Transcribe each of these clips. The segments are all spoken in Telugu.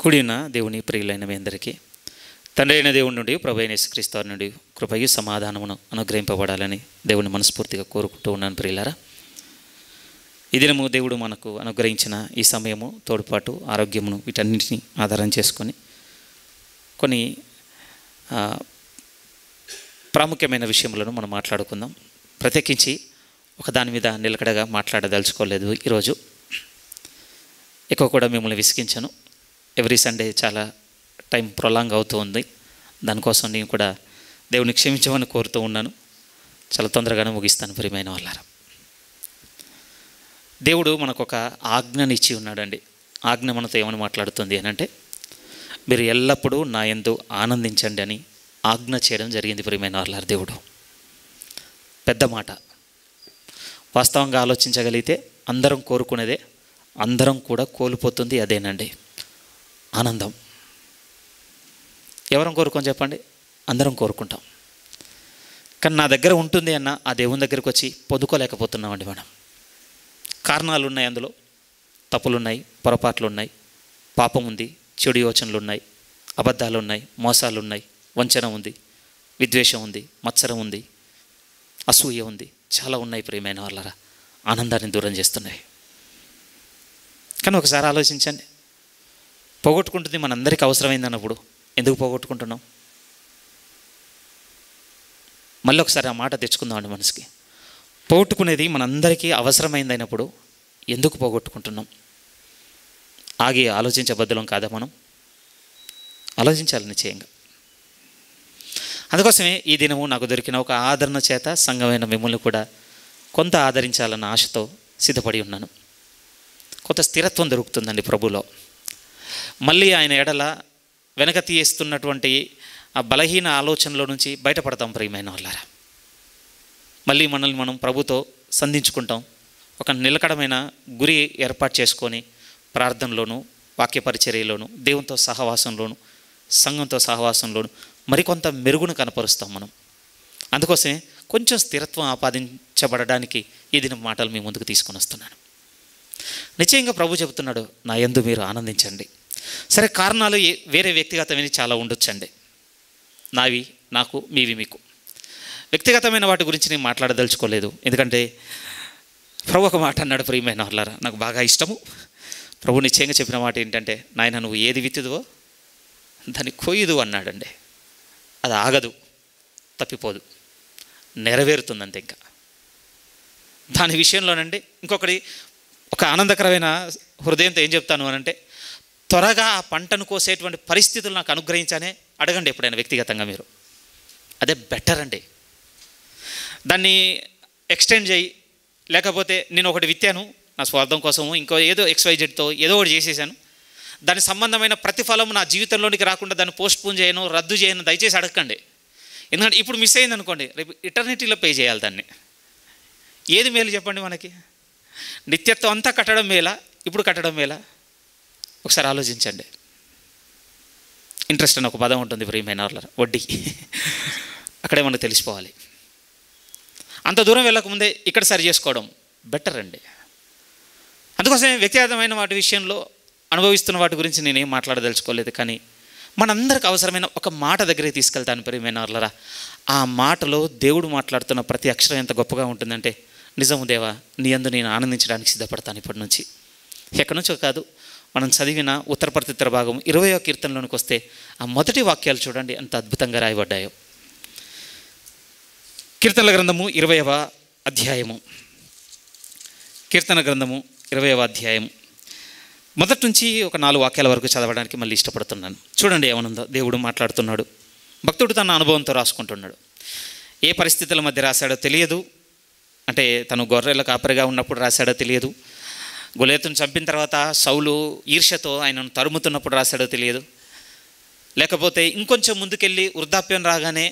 కూడిన దేవుని ప్రియులైన మీ అందరికీ తండ్రి అయిన దేవుని నుండి ప్రభు అయిన యేసుక్రీస్తు నుండి కృపయు సమాధానమును అనుగ్రహింపబడాలని దేవుని మనస్ఫూర్తిగా కోరుకుంటూ ఉన్నాను. ప్రియులారా, ఈ దినము దేవుడు మనకు అనుగ్రహించిన ఈ సమయము, తోడ్పాటు, ఆరోగ్యమును వీటన్నింటినీ ఆధారం చేసుకొని కొన్ని ప్రాముఖ్యమైన విషయములను మనం మాట్లాడుకుందాం. ప్రత్యేకించి ఒక దాని మీద నిలకడగా మాట్లాడదలుచుకోలేదు. ఈరోజు ఎక్కువ కూడా మిమ్మల్ని విసిగించను. ఎవ్రీ సండే చాలా టైం ప్రొలాంగ్ అవుతూ ఉంది. దానికోసం నేను కూడా దేవుని క్షమించమని కోరుతూ ఉన్నాను. చాలా తొందరగానే ముగిస్తాను. ప్రియమైన వాళ్ళారా, దేవుడు మనకు ఒక ఆజ్ఞనిచ్చి ఉన్నాడండి. ఆజ్ఞ మనతో ఏమని మాట్లాడుతుంది అని అంటే, మీరు ఎల్లప్పుడూ నా యందు ఆనందించండి అని ఆజ్ఞ చేయడం జరిగింది. ప్రియమైన వాళ్ళారా, దేవుడు పెద్ద మాట. వాస్తవంగా ఆలోచించగలిగితే అందరం కోరుకునేదే, అందరం కూడా కోల్పోతుంది అదేనండి, ఆనందం. ఎవరం కోరుకొని చెప్పండి? అందరం కోరుకుంటాం. కానీ నా దగ్గర ఉంటుంది అన్న ఆ దేవుని దగ్గరికి వచ్చి పొందుకోలేకపోతున్నామండి మనం. కారణాలు ఉన్నాయి, అందులో తప్పులున్నాయి, పొరపాట్లు ఉన్నాయి, పాపం ఉంది, చెడు యోచనలు ఉన్నాయి, అబద్ధాలు ఉన్నాయి, మోసాలు ఉన్నాయి, వంచన ఉంది, విద్వేషం ఉంది, మత్సరం ఉంది, అసూయ ఉంది, చాలా ఉన్నాయి. ప్రియమైన వాళ్ళరా, ఆనందాన్ని దూరం చేస్తున్నాయి. కానీ ఒకసారి ఆలోచించండి, పోగొట్టుకుంటుంది మనందరికీ అవసరమైంది అన్నప్పుడు ఎందుకు పోగొట్టుకుంటున్నాం? మళ్ళీ ఒకసారి ఆ మాట తెచ్చుకుందామండి మనసుకి. పోగొట్టుకునేది మనందరికీ అవసరమైంది అయినప్పుడు ఎందుకు పోగొట్టుకుంటున్నాం? ఆగి ఆలోచించే బద్దులం కాదా మనం? ఆలోచించాలి నిశ్చయంగా. అందుకోసమే ఈ దినము నాకు దొరికిన ఒక ఆదరణ చేత సంఘమైన మిమ్మల్ని కూడా కొంత ఆదరించాలన్న ఆశతో సిద్ధపడి ఉన్నాను. కొంత స్థిరత్వం దొరుకుతుందండి ప్రభులో. మళ్ళీ ఆయన ఎడల వెనక తీస్తున్నటువంటి ఆ బలహీన ఆలోచనలో నుంచి బయటపడతాం. ప్రియమైన వాళ్ళారా, మళ్ళీ మనల్ని మనం ప్రభుతో సంధించుకుంటాం. ఒక నిలకడమైన గురి ఏర్పాటు చేసుకొని ప్రార్థనలోను, వాక్య పరిచర్యలోను, దేవునితో సహవాసంలోను, సంఘంతో సహవాసంలోను మరికొంత మెరుగును కనపరుస్తాం మనం. అందుకోసమే కొంచెం స్థిరత్వం ఆపాదించబడడానికి ఈ దినం మాటలు మీ ముందుకు తీసుకొని వస్తున్నాను. నిశ్చయంగా ప్రభు చెబుతున్నాడు, నా యందు మీరు ఆనందించండి. సరే, కారణాలు వేరే వ్యక్తిగతమైన చాలా ఉండొచ్చండి. నావి నాకు, మీవి మీకు. వ్యక్తిగతమైన వాటి గురించి నేను మాట్లాడదలుచుకోలేదు. ఎందుకంటే ప్రభు ఒక మాట అన్నాడు. ప్రియమైన వాళ్ళారా, నాకు బాగా ఇష్టము. ప్రభు నిశ్చయంగా చెప్పిన మాట ఏంటంటే, నాయన నువ్వు ఏది విత్తుదువో దాన్ని కొయ్యదు అన్నాడండి. అది ఆగదు, తప్పిపోదు, నెరవేరుతుందంతే. ఇంకా దాని విషయంలోనండి ఇంకొకటి, ఒక ఆనందకరమైన హృదయంతో ఏం చెప్తాను అనంటే, త్వరగా ఆ పంటను కోసేటువంటి పరిస్థితులు నాకు అనుగ్రహించానే అడగండి ఎప్పుడైనా వ్యక్తిగతంగా మీరు. అదే బెటర్ అండి. దాన్ని ఎక్స్టెండ్ చేయి, లేకపోతే నేను ఒకటి విత్తాను నా స్వార్థం కోసము, ఇంకో ఏదో XYZతో ఏదో ఒకటి చేసేసాను, దాని సంబంధమైన ప్రతిఫలం నా జీవితంలోనికి రాకుండా దాన్ని పోస్ట్పోన్ చేయను, రద్దు చేయను, దయచేసి అడగండి. ఎందుకంటే ఇప్పుడు మిస్ అయింది అనుకోండి, రేపు ఇటర్నిటీలో పే చేయాలి దాన్ని. ఏది మేలు చెప్పండి మనకి? నిత్యత్వం అంతా కట్టడం మేలా, ఇప్పుడు కట్టడం మేలా? ఒకసారి ఆలోచించండి. ఇంట్రెస్ట్ అని ఒక పదం ఉంటుంది ప్రియమైన వాళ్ళ, వడ్డీ. అక్కడే మనకు తెలిసిపోవాలి. అంత దూరం వెళ్ళకముందే ఇక్కడ సరి చేసుకోవడం బెటర్ అండి. అందుకోసమే వ్యక్తిగతమైన వాటి విషయంలో అనుభవిస్తున్న వాటి గురించి నేనేం మాట్లాడదలుచుకోలేదు. కానీ మనందరికి అవసరమైన ఒక మాట దగ్గరికి తీసుకెళ్తాను ప్రియమైన వాళ్ళరా. ఆ మాటలో దేవుడు మాట్లాడుతున్న ప్రతి అక్షరం ఎంత గొప్పగా ఉంటుందంటే, నిజము దేవా, నీ యందు నేను ఆనందించడానికి సిద్ధపడతాను ఇప్పటి నుంచి. ఎక్కడి నుంచో కాదు, మనం చదివిన ఉత్తర భాగం 20వ కీర్తనలోనికి వస్తే ఆ మొదటి వాక్యాలు చూడండి ఎంత అద్భుతంగా రాయబడ్డాయో. కీర్తనల గ్రంథము 20వ అధ్యాయము, కీర్తన గ్రంథము 20వ అధ్యాయం మొదటి నుంచి ఒక 4 వాక్యాల వరకు చదవడానికి మళ్ళీ ఇష్టపడుతున్నాను. చూడండి ఏమనుందో. దేవుడు మాట్లాడుతున్నాడు. భక్తుడు తన అనుభవంతో రాసుకుంటున్నాడు. ఏ పరిస్థితుల మధ్య రాశాడో తెలియదు. అంటే తను గొర్రెల కాపరిగా ఉన్నప్పుడు రాశాడో తెలియదు. గొలియాతును చంపిన తర్వాత సౌలు ఈర్ష్యతో ఆయనను తరుముతున్నప్పుడు రాశాడో తెలియదు. లేకపోతే ఇంకొంచెం ముందుకెళ్ళి వృద్ధాప్యం రాగానే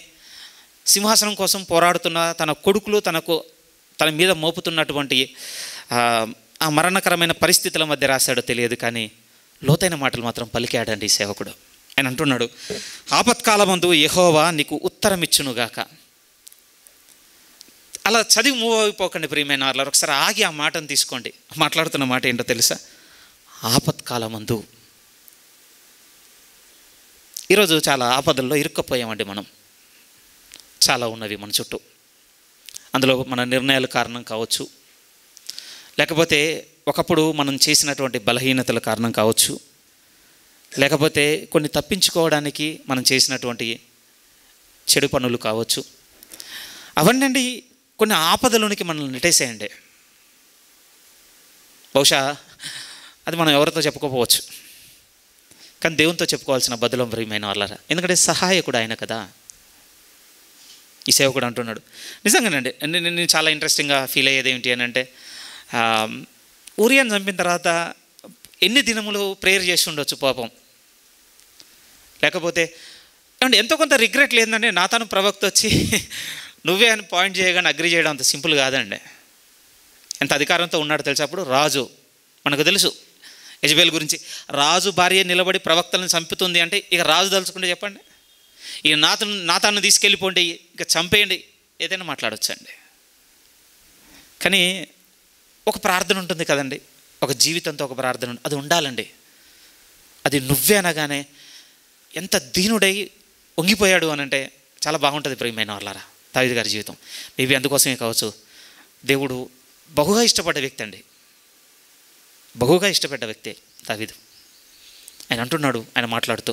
సింహాసనం కోసం పోరాడుతున్న తన కొడుకులు తన మీద మోపుతున్నటువంటి ఆ మరణకరమైన పరిస్థితుల మధ్య రాశాడో తెలియదు. కానీ లోతైన మాటలు మాత్రం పలికాడండి ఈ సేవకుడు. ఆయన అంటున్నాడు, ఆపత్కాలమందు యెహోవా నీకు ఉత్తరం ఇచ్చునుగాక. అలా చదివి మూవ్ అయిపోకండి ప్రియమైన వాళ్ళారు. ఒకసారి ఆగి ఆ మాటను తీసుకోండి. మాట్లాడుతున్న మాట ఏంటో తెలుసా? ఆపత్కాలమందు ఈరోజు చాలా ఆపదల్లో ఇరుక్కపోయామండి మనం. చాలా ఉన్నవి మన చుట్టూ. అందులో మన నిర్ణయాల కారణం కావచ్చు, లేకపోతే ఒకప్పుడు మనం చేసినటువంటి బలహీనతల కారణం కావచ్చు, లేకపోతే కొన్ని తప్పించుకోవడానికి మనం చేసినటువంటి చెడు పనులు కావచ్చు. అవన్నీ కొన్ని ఆపదలోనికి మనల్ని నెట్టేసేయండి. బహుశా అది మనం ఎవరితో చెప్పుకోకపోవచ్చు, కానీ దేవునితో చెప్పుకోవాల్సిన బదులం ప్రియమైన వాళ్ళారా. ఎందుకంటే సహాయకుడు ఆయన కదా. ఈ సేవకుడు అంటున్నాడు, నిజంగానండి నేను చాలా ఇంట్రెస్టింగ్గా ఫీల్ అయ్యేది ఏంటి అని అంటే, ఊరియాని చంపిన తర్వాత ఎన్ని దినములు ప్రేయర్ చేసి ఉండొచ్చు పాపం. లేకపోతే ఏమంటే ఎంతో కొంత రిగ్రెట్ లేదండి. నాతాను ప్రవక్త వచ్చి నువ్వే అని పాయింట్ చేయగానే అగ్రి చేయడం అంత సింపుల్ కాదండి. ఎంత అధికారంతో ఉన్నాడు తెలుసు. అప్పుడు రాజు, మనకు తెలుసు యెజబెల్ గురించి, రాజు భార్య నిలబడి ప్రవక్తలను చంపుతుంది అంటే ఇక రాజు తలుచుకుంటే చెప్పండి, ఇక నాతాను తీసుకెళ్ళిపోండి, ఇక చంపేయండి, ఏదైనా మాట్లాడొచ్చండి. కానీ ఒక ప్రార్థన ఉంటుంది కదండి, ఒక జీవితంతో ఒక ప్రార్థన అది ఉండాలండి. అది నువ్వే అనగానే ఎంత దీనుడై వంగిపోయాడు అని అంటే చాలా బాగుంటుంది ప్రియమైన వాళ్ళారా. దావీదు గారి జీవితం మేబీ అందుకోసమే కావచ్చు, దేవుడు బహుగా ఇష్టపడ్డ వ్యక్తి అండి, బహుగా ఇష్టపడ్డ వ్యక్తి దావీదు. ఆయన అంటున్నాడు, ఆయన మాట్లాడుతూ,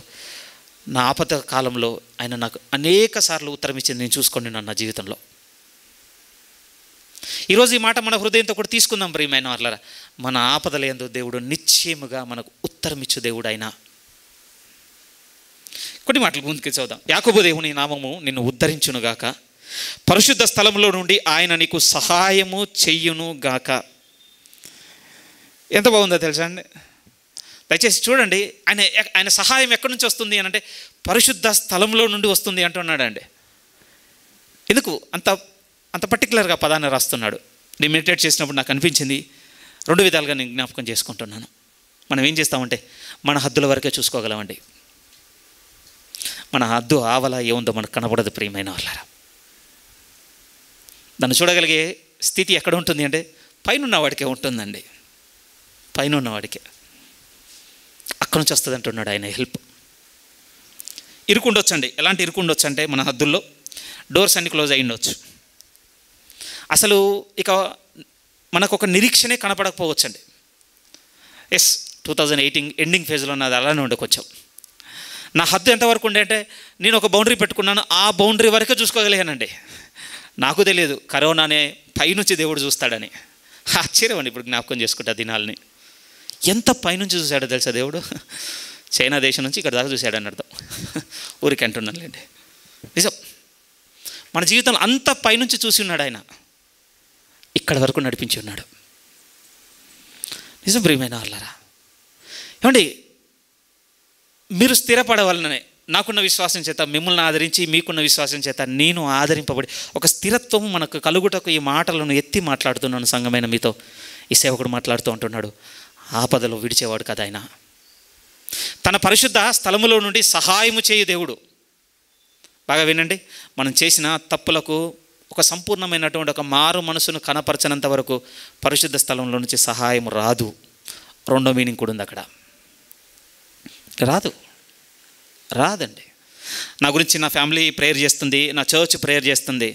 నా ఆపద కాలంలో ఆయన నాకు అనేక సార్లు ఉత్తరం ఇచ్చింది నేను చూసుకోండి నా జీవితంలో. ఈరోజు ఈ మాట మన హృదయంతో కూడా తీసుకుందాం ప్రియమైన వాళ్ళారా. మన ఆపదలందు దేవుడు నిశ్చయముగా మనకు ఉత్తరం ఇచ్చు దేవుడు ఆయన. కొన్ని మాటలు ముందుకు చదువుదాం. యాకోబు దేవుని నామము నిన్ను ఉద్ధరించునుగాక, పరిశుద్ధ స్థలంలో నుండి ఆయన నీకు సహాయము చెయ్యునుగాక. ఎంత బాగుందో తెలుసా అండి. దయచేసి చూడండి, ఆయన సహాయం ఎక్కడి నుంచి వస్తుంది అని అంటే పరిశుద్ధ స్థలంలో నుండి వస్తుంది అంటున్నాడు అండి. ఎందుకు అంత పర్టికులర్గా పదాన్ని రాస్తున్నాడు? నేను మెడిటేట్ చేసినప్పుడు నాకు అనిపించింది, రెండు విధాలుగా నేను జ్ఞాపకం చేసుకుంటున్నాను. మనం ఏం చేస్తామంటే మన హద్దుల వరకే చూసుకోగలమండి. మన హద్దు ఆవల ఏముందో మనకు కనబడదు ప్రియమైన వాళ్ళారా. దాన్ని చూడగలిగే స్థితి ఎక్కడ ఉంటుంది అంటే పైన వాడికే ఉంటుందండి, పైన ఉన్నవాడికే. అక్కడి నుంచి వస్తుంది అంటున్నాడు ఆయన హెల్ప్. ఇరుకుండొచ్చండి. ఎలాంటి ఇరుకుండొచ్చు అంటే మన హద్దుల్లో డోర్స్ అన్ని క్లోజ్ అయ్యి ఉండొచ్చు. అసలు ఇక మనకు ఒక నిరీక్షణే కనపడకపోవచ్చండి. 2018 ఎండింగ్ ఫేజ్లో నాది అలానే ఉండే. కొంచెం నా హద్దు ఎంతవరకు ఉండే అంటే నేను ఒక బౌండరీ పెట్టుకున్నాను, ఆ బౌండరీ వరకే చూసుకోగలిగానండి. నాకు తెలియదు కరోనానే పైనుంచి దేవుడు చూస్తాడని. ఆశ్చర్యం అండి ఇప్పుడు జ్ఞాపకం చేసుకుంటా దినాలని. ఎంత పైనుంచి చూశాడో తెలుసా దేవుడు. చైనా దేశం నుంచి ఇక్కడ దాకా చూశాడని అర్థం. ఊరికి అంటున్నానులేండి, నిజం. మన జీవితంలో అంత పైనుంచి చూసి ఉన్నాడు ఆయన, ఇక్కడ వరకు నడిపించి ఉన్నాడు. నిజం ప్రియమైన వాళ్ళారా. ఏమండి, మీరు స్థిరపడవలననే నాకున్న విశ్వాసం చేత మిమ్మల్ని ఆదరించి, మీకున్న విశ్వాసం చేత నేను ఆదరింపబడి ఒక స్థిరత్వం మనకు కలుగుటకు ఈ మాటలను ఎత్తి మాట్లాడుతున్నాను. సంఘమైన మీతో ఈ సేవకుడు మాట్లాడుతూ ఉంటున్నాడు, ఆపదలో విడిచేవాడు కదా ఆయన. తన పరిశుద్ధ స్థలములో నుండి సహాయము చేయు దేవుడు. బాగా వినండి, మనం చేసిన తప్పులకు ఒక సంపూర్ణమైనటువంటి ఒక మారు మనసును కనపరచనంత వరకు పరిశుద్ధ స్థలంలో నుంచి సహాయం రాదు. రెండో మీనింగ్ కూడా ఉంది అక్కడ, రాదండి. నా గురించి నా ఫ్యామిలీ ప్రేయర్ చేస్తుంది, నా చర్చ్ ప్రేయర్ చేస్తుంది,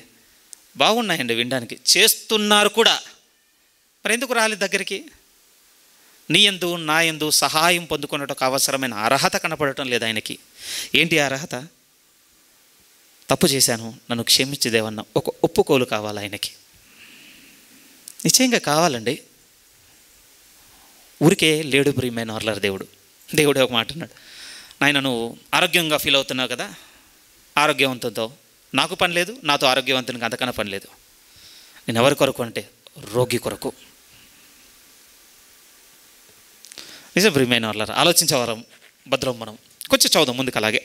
బాగున్నాయండి వినడానికి, చేస్తున్నారు కూడా. మరి ఎందుకు రాలేదు దగ్గరికి? నీ యందు నా యందు సహాయం పొందుకున్నట్టు అవసరమైన అర్హత కనపడటం లేదు ఆయనకి. ఏంటి అర్హత? తప్పు చేశాను, నన్ను క్షమించేదేవన్నా ఒక ఒప్పుకోలు కావాలి ఆయనకి. నిశ్చయంగా కావాలండి. ఊరికే లేడు ప్రియమైన వాళ్ళ దేవుడు ఒక మాట అన్నాడు, నాయన నువ్వు ఆరోగ్యంగా ఫీల్ అవుతున్నావు కదా, ఆరోగ్యవంతంతో నాకు పని లేదు, నాతో ఆరోగ్యవంతునికి అంతకన్నా పని లేదు. నేను ఎవరి కొరకు అంటే రోగి కొరకు. నిజం ప్రియమైన వాళ్ళ ఆలోచించేవారం భద్రం. మనం కొంచెం చదువుదాం ముందుకు. అలాగే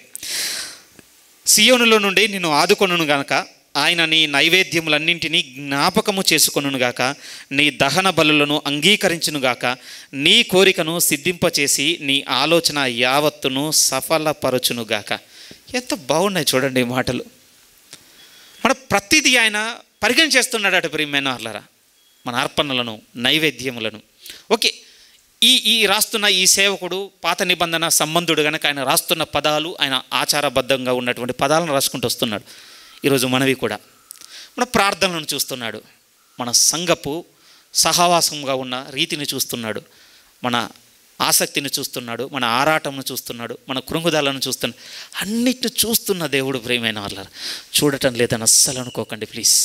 సియోనులో నుండి నిన్ను ఆదుకొనును గాక, ఆయన నీ నైవేద్యములన్నింటినీ జ్ఞాపకము చేసుకొనుగాక, నీ దహన బలులను అంగీకరించునుగాక, నీ కోరికను సిద్ధింపచేసి నీ ఆలోచన యావత్తును సఫలపరచునుగాక. ఎంత బాగున్నాయి చూడండి ఈ మాటలు. మన ప్రతిదీ ఆయన పరిగణ చేస్తున్నాడట ప్రియమైన వాళ్ళారా. మన అర్పణలను, నైవేద్యములను. ఓకే, ఈ రాస్తున్న ఈ సేవకుడు పాత నిబంధన సంబంధుడు కనుక ఆయన రాస్తున్న పదాలు ఆయన ఆచారబద్ధంగా ఉన్నటువంటి పదాలను రాసుకుంటూ వస్తున్నాడు. ఈరోజు మనవి కూడా మన ప్రార్థనలను చూస్తున్నాడు, మన సంఘపు సహవాసంగా ఉన్న రీతిని చూస్తున్నాడు, మన ఆసక్తిని చూస్తున్నాడు, మన ఆరాటంను చూస్తున్నాడు, మన కృంగుదలను చూస్తున్నాడు. అన్నిటిని చూస్తున్న దేవుడు ప్రియమైన వాళ్ళ చూడటం లేదని అస్సలు అనుకోకండి ప్లీజ్.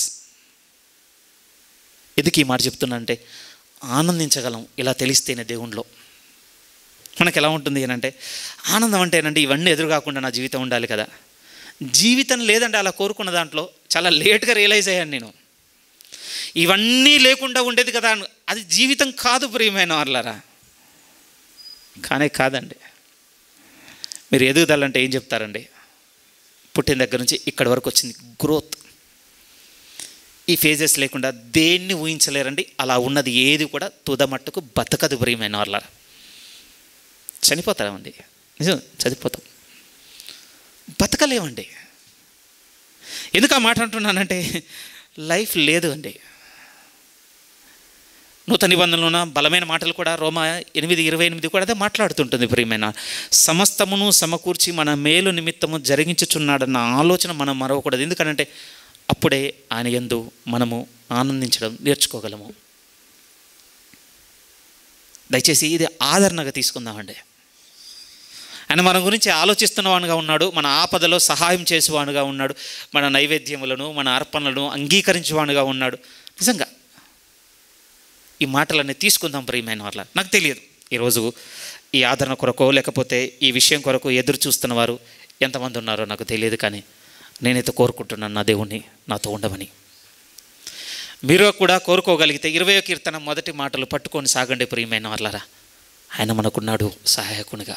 ఎందుకు ఈ మాట చెప్తున్నా అంటే ఆనందించగలం ఇలా తెలిస్తేనే దేవుణ్ణిలో. మనకు ఎలా ఉంటుంది అని అంటే ఆనందం అంటేనండి ఇవన్నీ ఎదురుకాకుండా నా జీవితం ఉండాలి కదా. జీవితం లేదంటే అలా కోరుకున్న దాంట్లో చాలా లేట్గా రియలైజ్ అయ్యాను నేను. ఇవన్నీ లేకుండా ఉండేది కదా, అది జీవితం కాదు ప్రియమైన వాళ్ళారా. కానే కాదండి. మీరు ఎదుగుదలంటే ఏం చెప్తారండి? పుట్టిన దగ్గర నుంచి ఇక్కడి వరకు వచ్చింది గ్రోత్. ఈ ఫేజెస్ లేకుండా దేన్ని ఊహించలేరండి. అలా ఉన్నది ఏది కూడా తుదమట్టుకు బతకదు ప్రియమైన వాళ్ళారా. చనిపోతామండి, నిజం చనిపోతాం, బతకలేమండి. ఎందుకు ఆ మాట అంటున్నానంటే లైఫ్ లేదు అండి. నూతన నిబంధనలోన బలమైన మాటలు కూడా రోమా 8:28 కూడా అదే మాట్లాడుతుంటుంది. ప్రియమైన సమస్తమును సమకూర్చి మన మేలు నిమిత్తము జరిగించుచున్నాడన్న ఆలోచన మనం మరవకూడదు. ఎందుకంటే అప్పుడే ఆయన యందు మనము ఆనందించడం నేర్చుకోగలము. దయచేసి ఇది ఆదరణగా తీసుకుందామండి. ఆయన మన గురించి ఆలోచిస్తున్నవాడుగా ఉన్నాడు, మన ఆపదలో సహాయం చేసేవాడుగా ఉన్నాడు, మన నైవేద్యములను మన అర్పణలను అంగీకరించేవాడుగా ఉన్నాడు. నిజంగా ఈ మాటలన్నీ తీసుకుందాం ప్రియమైన వాళ్ళ. నాకు తెలియదు ఈరోజు ఈ ఆదరణ కొరకు లేకపోతే ఈ విషయం కొరకు ఎదురు చూస్తున్న వారు ఎంతమంది ఉన్నారో నాకు తెలియదు, కానీ నేనైతే కోరుకుంటున్నాను నా దేవుణ్ణి నాతో ఉండమని. మీరు కూడా కోరుకోగలిగితే 20వ కీర్తన మొదటి మాటలు పట్టుకొని సాగండి ప్రియమైన వాళ్ళరా. ఆయన మనకున్నాడు సహాయకునిగా,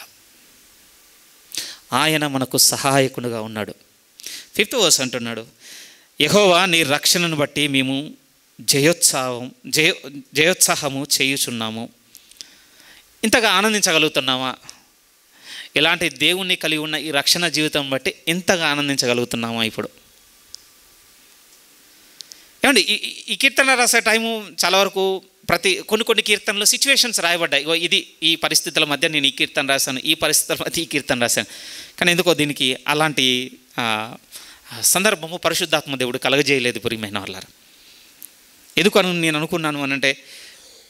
ఆయన మనకు సహాయకునిగా ఉన్నాడు. 5th verse అంటున్నాడు, యెహోవా నీ రక్షణను బట్టి మేము జయోత్సాహము చేయుచున్నాము. ఇంతగా ఆనందించగలుగుతున్నామా? ఇలాంటి దేవుణ్ణి కలిగి ఉన్న ఈ రక్షణ జీవితం బట్టి ఇంతగా ఆనందించగలుగుతున్నామా? ఇప్పుడు ఏమండి, ఈ కీర్తన రాసే టైము చాలా వరకు కొన్ని కీర్తనలు సిచ్యువేషన్స్ రాయబడ్డాయి. ఇది ఈ పరిస్థితుల మధ్య నేను ఈ కీర్తన రాశాను, ఈ పరిస్థితుల మధ్య ఈ కీర్తన రాశాను. కానీ ఎందుకో దీనికి అలాంటి సందర్భము పరిశుద్ధాత్మ దేవుడు కలగజేయలేదు ప్రియమైన వాళ్ళారా. ఎందుకు నేను అనుకున్నాను అని అంటే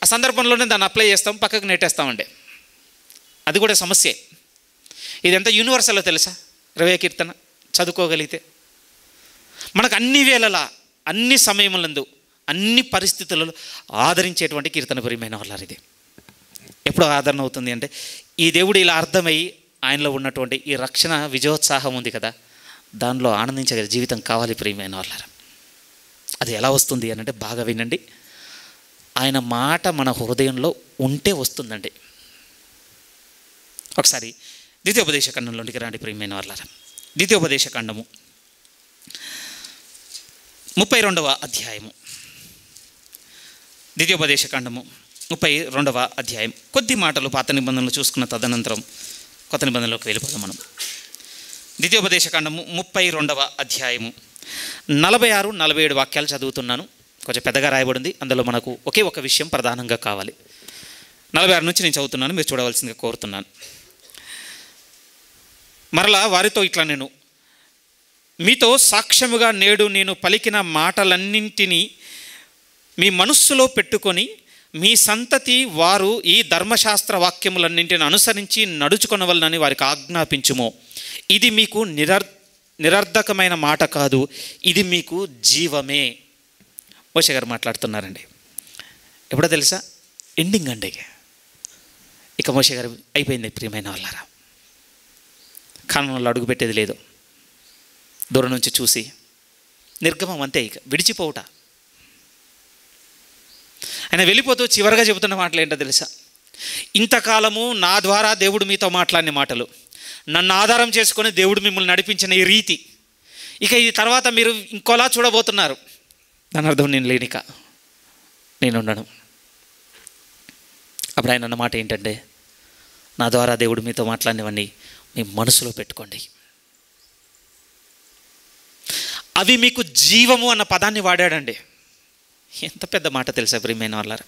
ఆ సందర్భంలోనే దాన్ని అప్లై చేస్తాం, పక్కకు నెట్టేస్తామండి. అది కూడా సమస్యే. ఇది ఎంత యూనివర్సల్లో తెలుసా? 20వ కీర్తన చదువుకోగలిగితే మనకు అన్ని వేళలా అన్ని సమయములందు అన్ని పరిస్థితులలో ఆదరించేటువంటి కీర్తన ప్రియమైన వాళ్ళారు. ఇది ఎప్పుడు ఆదరణ అవుతుంది అంటే ఈ దేవుడు ఇలా అర్థమై ఆయనలో ఉన్నటువంటి ఈ రక్షణ విజయోత్సాహం ఉంది కదా, దానిలో ఆనందించగల జీవితం కావాలి ప్రియమైన వాళ్ళారు. అది ఎలా వస్తుంది అని అంటే బాగా వినండి. ఆయన మాట మన హృదయంలో ఉంటే వస్తుందండి. ఒకసారి ద్వితీయోపదేశకాండంలోనికి రండి ప్రియమైన వాళ్ళారా. ద్వితీయోపదేశకాండము 32వ అధ్యాయము. ద్వితీయోపదేశకాండము 32వ అధ్యాయం. కొద్ది మాటలు పాత నిబంధనలు చూసుకున్న తదనంతరం కొత్త నిబంధనలోకి వెళ్ళిపోతాం మనం. ద్వితీయోపదేశకాండము 32వ అధ్యాయము 46-47 వాక్యాలు చదువుతున్నాను. కొంచెం పెద్దగా రాయబడింది. అందులో మనకు ఒకే ఒక విషయం ప్రధానంగా కావాలి. 46 నుంచి నేను చదువుతున్నాను, మీరు చూడవలసిందిగా కోరుతున్నాను. మరలా వారితో ఇట్లా, నేను మీతో సాక్ష్యముగా నేడు నేను పలికిన మాటలన్నింటినీ మీ మనస్సులో పెట్టుకొని మీ సంతతి వారు ఈ ధర్మశాస్త్ర వాక్యములన్నింటిని అనుసరించి నడుచుకొనవలనని వారికి ఆజ్ఞాపించుము. ఇది మీకు నిరర్ధకమైన మాట కాదు, ఇది మీకు జీవమే. మోషే గారు మాట్లాడుతున్నారండి. ఎప్పుడో తెలుసా? ఎండింగ్ అండి. ఇక మోషే గారు అయిపోయింది ప్రియమైన వాళ్ళారా. కాలంలో అడుగు పెట్టేది లేదు, దూరం నుంచి చూసి నిర్గమం అంతే, ఇక విడిచిపోవుట. ఆయన వెళ్ళిపోతూ చివరిగా చెబుతున్న మాటలు ఏంటో తెలుసా? ఇంతకాలము నా ద్వారా దేవుడు మీతో మాట్లాడిన మాటలు, నన్ను ఆధారం చేసుకొని దేవుడు మిమ్మల్ని నడిపించిన ఈ రీతి, ఇక ఈ తర్వాత మీరు ఇంకోలా చూడబోతున్నారు. దాని అర్థం నేను లేనిక నేను ఉండను. అప్పుడు ఆయన అన్న మాట ఏంటంటే, నా ద్వారా దేవుడు మీతో మాట్లాడినవన్నీ మీ మనసులో పెట్టుకోండి, అవి మీకు జీవము అన్న పదాన్ని వాడాడండి. ఎంత పెద్ద మాట తెలుసా ప్రియమైన వాళ్ళారా.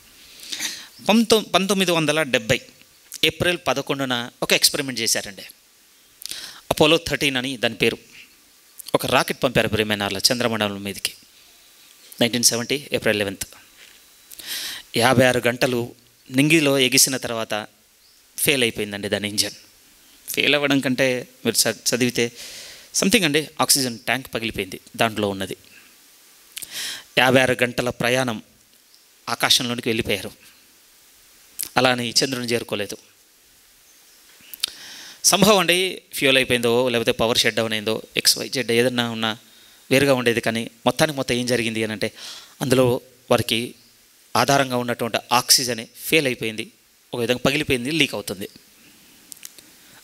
1970 ఏప్రిల్ 11న ఒక ఎక్స్పెరిమెంట్ చేశారండి. అపోలో 13 అని దాని పేరు. ఒక రాకెట్ పంపారు ప్రియమైన చంద్రమండలం మీదకి 1970 ఏప్రిల్ 11. 56 గంటలు నింగిలో ఎగిసిన తర్వాత ఫెయిల్ అయిపోయిందండి దాని ఇంజన్. ఫెయిల్ అవ్వడం కంటే మీరు చదివితే సంథింగ్ అండి, ఆక్సిజన్ ట్యాంక్ పగిలిపోయింది దాంట్లో ఉన్నది. 56 గంటల ప్రయాణం ఆకాశంలోనికి వెళ్ళిపోయారు. అలా అని చంద్రుని చేరుకోలేదు. సంభవం అండి, ఫ్యూల్ అయిపోయిందో లేకపోతే పవర్ షట్ డౌన్ అయిందో XYZ ఏదన్నా ఉన్నా వేరుగా ఉండేది. కానీ మొత్తం ఏం జరిగింది అని అంటే అందులో వారికి ఆధారంగా ఉన్నటువంటి ఆక్సిజన్ ఫెయిల్ అయిపోయింది, ఒక విధంగా పగిలిపోయింది, లీక్ అవుతుంది.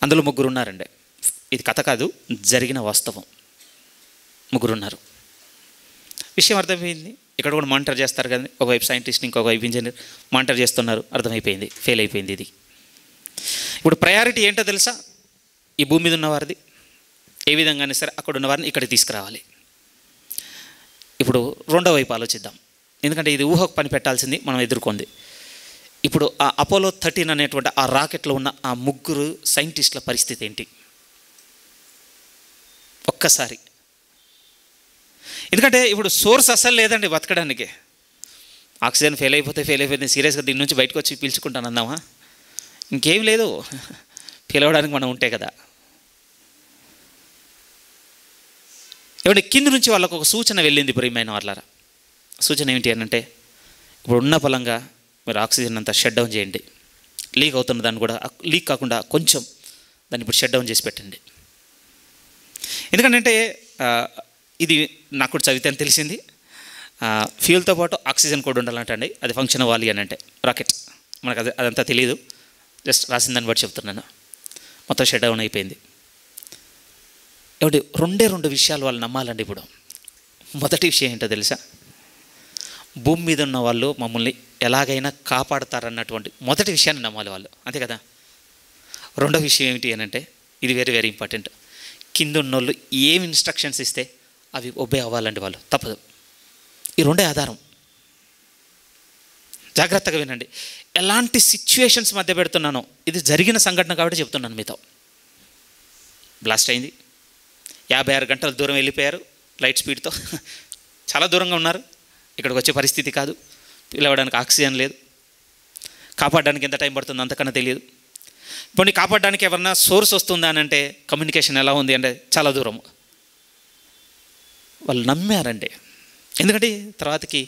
అందులో 3 ఉన్నారండి. ఇది కథ కాదు, జరిగిన వాస్తవం. 3 ఉన్నారు. విషయం అర్థమైంది. ఇక్కడ కూడా మానిటర్ చేస్తారు కదండి, ఒకవైపు సైంటిస్ట్ ఇంకొకవైపు ఇంజనీర్ మానిటర్ చేస్తున్నారు. అర్థమైపోయింది, ఫెయిల్ అయిపోయింది ఇది. ఇప్పుడు ప్రయారిటీ ఏంటో తెలుసా? ఈ భూమి మీద ఉన్నవారిది ఏ విధంగానే సరే అక్కడ ఉన్నవారిని ఇక్కడికి తీసుకురావాలి. ఇప్పుడు రెండో వైపు ఆలోచిద్దాం, ఎందుకంటే ఇది ఊహకు పని పెట్టాల్సింది మనం ఎదుర్కొంది. ఇప్పుడు ఆ అపోలో 13 అనేటువంటి ఆ రాకెట్లో ఉన్న ఆ 3 సైంటిస్టుల పరిస్థితి ఏంటి ఒక్కసారి? ఎందుకంటే ఇప్పుడు సోర్స్ అస్సలు లేదండి బతకడానికి. ఆక్సిజన్ ఫెయిల్ అయిపోయింది, సీరియస్గా దీని నుంచి బయటకు వచ్చి పీల్చుకుంటాను అందామా? ఇంకేం లేదు, ఫెయిల్ అవ్వడానికి మనం ఉంటే కదా. ఏమంటే కింద నుంచి వాళ్ళకు ఒక సూచన వెళ్ళింది ప్రియమైన వాళ్ళారా. సూచన ఏమిటి అని అంటే, ఇప్పుడు ఉన్న పలంగా మీరు ఆక్సిజన్ అంతా షట్ డౌన్ చేయండి, లీక్ అవుతున్న దాన్ని కూడా లీక్ కాకుండా కొంచెం దాన్ని ఇప్పుడు షట్ డౌన్ చేసి పెట్టండి. ఎందుకంటే ఇది నాకు కూడా చదివితే అని తెలిసింది, ఫ్యూల్తో పాటు ఆక్సిజన్ కూడా ఉండాలంటండి, అది ఫంక్షన్ అవ్వాలి అని అంటే రాకెట్. మనకు అదంతా తెలియదు, జస్ట్ రాసిన దాన్ని బట్టి చెప్తున్నాను. మొత్తం షట్ డౌన్ అయిపోయింది. ఏమిటి 2 విషయాలు వాళ్ళు నమ్మాలండి ఇప్పుడు. మొదటి విషయం ఏంటో తెలుసా? భూమి మీద ఉన్న వాళ్ళు మమ్మల్ని ఎలాగైనా కాపాడతారన్నటువంటి మొదటి విషయాన్ని నమ్మాలి వాళ్ళు, అంతే కదా. రెండో విషయం ఏమిటి అని అంటే, ఇది వెరీ వెరీ ఇంపార్టెంట్. కింద ఉన్నోళ్ళు ఏమి ఇన్స్ట్రక్షన్స్ ఇస్తే అవి ఒబే అవ్వాలండి, వాళ్ళు తప్పదు. ఈ 2 ఆధారం. జాగ్రత్తగా వినండి. ఎలాంటి సిచ్యువేషన్స్ మధ్య పెడుతున్నానో, ఇది జరిగిన సంఘటన కాబట్టి చెప్తున్నాను మీతో. బ్లాస్ట్ అయింది, 56 గంటల దూరం వెళ్ళిపోయారు లైట్ స్పీడ్తో, చాలా దూరంగా ఉన్నారు, ఇక్కడికి వచ్చే పరిస్థితి కాదు, పిలవడానికి ఆక్సిజన్ లేదు, కాపాడడానికి ఎంత టైం పడుతుందో అంతకన్నా తెలియదు. ఇప్పుడు కాపాడడానికి ఎవరన్నా సోర్స్ వస్తుందా అని అంటే కమ్యూనికేషన్ ఎలా ఉంది అంటే చాలా దూరం. వాళ్ళు నమ్మారండి. ఎందుకంటే తర్వాతకి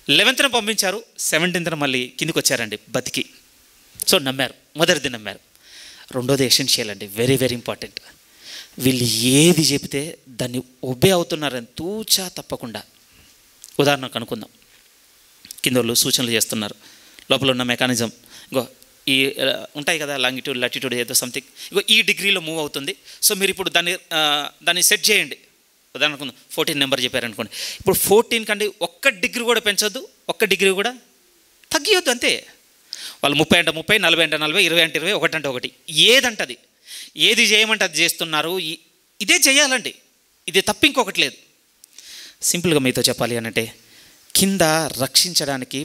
11th పంపించారు, 17th మళ్ళీ కిందికి వచ్చారండి బతికి. సో నమ్మారు, మొదటిది నమ్మారు. రెండోది ఎసెన్షియల్ అండి, వెరీ వెరీ ఇంపార్టెంట్. వీళ్ళు ఏది చెబితే దాన్ని ఒబే అవుతున్నారని తూచా తప్పకుండా. ఉదాహరణకు అనుకుందాం, కింద వాళ్ళు సూచనలు చేస్తున్నారు, లోపల ఉన్న మెకానిజం ఇంకో ఈ ఉంటాయి కదా, లాంగిట్యూడ్ లాటిట్యూడ్ ఏదో సంథింగ్, ఇంకో ఈ డిగ్రీలో మూవ్ అవుతుంది. సో మీరు ఇప్పుడు దాన్ని సెట్ చేయండి. ఉదాహరణకు 14 నెంబర్ చెప్పారనుకోండి, ఇప్పుడు 14 కంటే 1 డిగ్రీ కూడా పెంచొద్దు, 1 డిగ్రీ కూడా తగ్గియొద్దు, అంతే. వాళ్ళు 30 అంటే 30, 40 అంటే 40, 20 అంటే 20, 1 అంటే 1, ఏదంటది, ఏది చేయమంటే అది చేస్తున్నారు. ఇదే చేయాలండి, ఇది తప్ప ఇంకొకటి లేదు. సింపుల్గా మీతో చెప్పాలి అనంటే, కింద రక్షించడానికి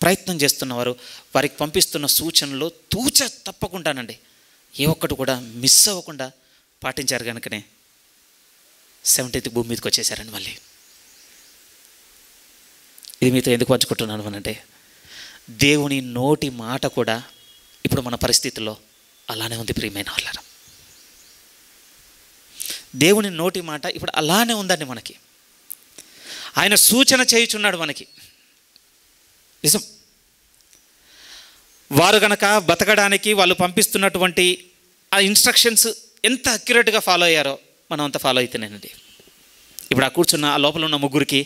ప్రయత్నం చేస్తున్నవారు వారికి పంపిస్తున్న సూచనలు తూచ తప్పకుండానండి ఏ ఒక్కటి కూడా మిస్ అవ్వకుండా పాటించారు కనుకనే 17th భూమి మీదకి వచ్చేసారండి. మళ్ళీ ఇది మీతో ఎందుకు పంచుకుంటున్నాను అనంటే, దేవుని నోటి మాట కూడా ఇప్పుడు మన పరిస్థితుల్లో అలానే ఉంది ప్రియమైన వాళ్ళారా. దేవుని నోటి మాట ఇప్పుడు అలానే ఉందండి మనకి. ఆయన సూచన చేయుచున్నాడు మనకి, నిజం. వారు కనుక బతకడానికి వాళ్ళు పంపిస్తున్నటువంటి ఆ ఇన్స్ట్రక్షన్స్ ఎంత అక్యురేట్గా ఫాలో అయ్యారో మనం అంత ఫాలో అయితేనేనండి. ఇప్పుడు ఆ కూర్చున్న ఆ లోపల ఉన్న 3కి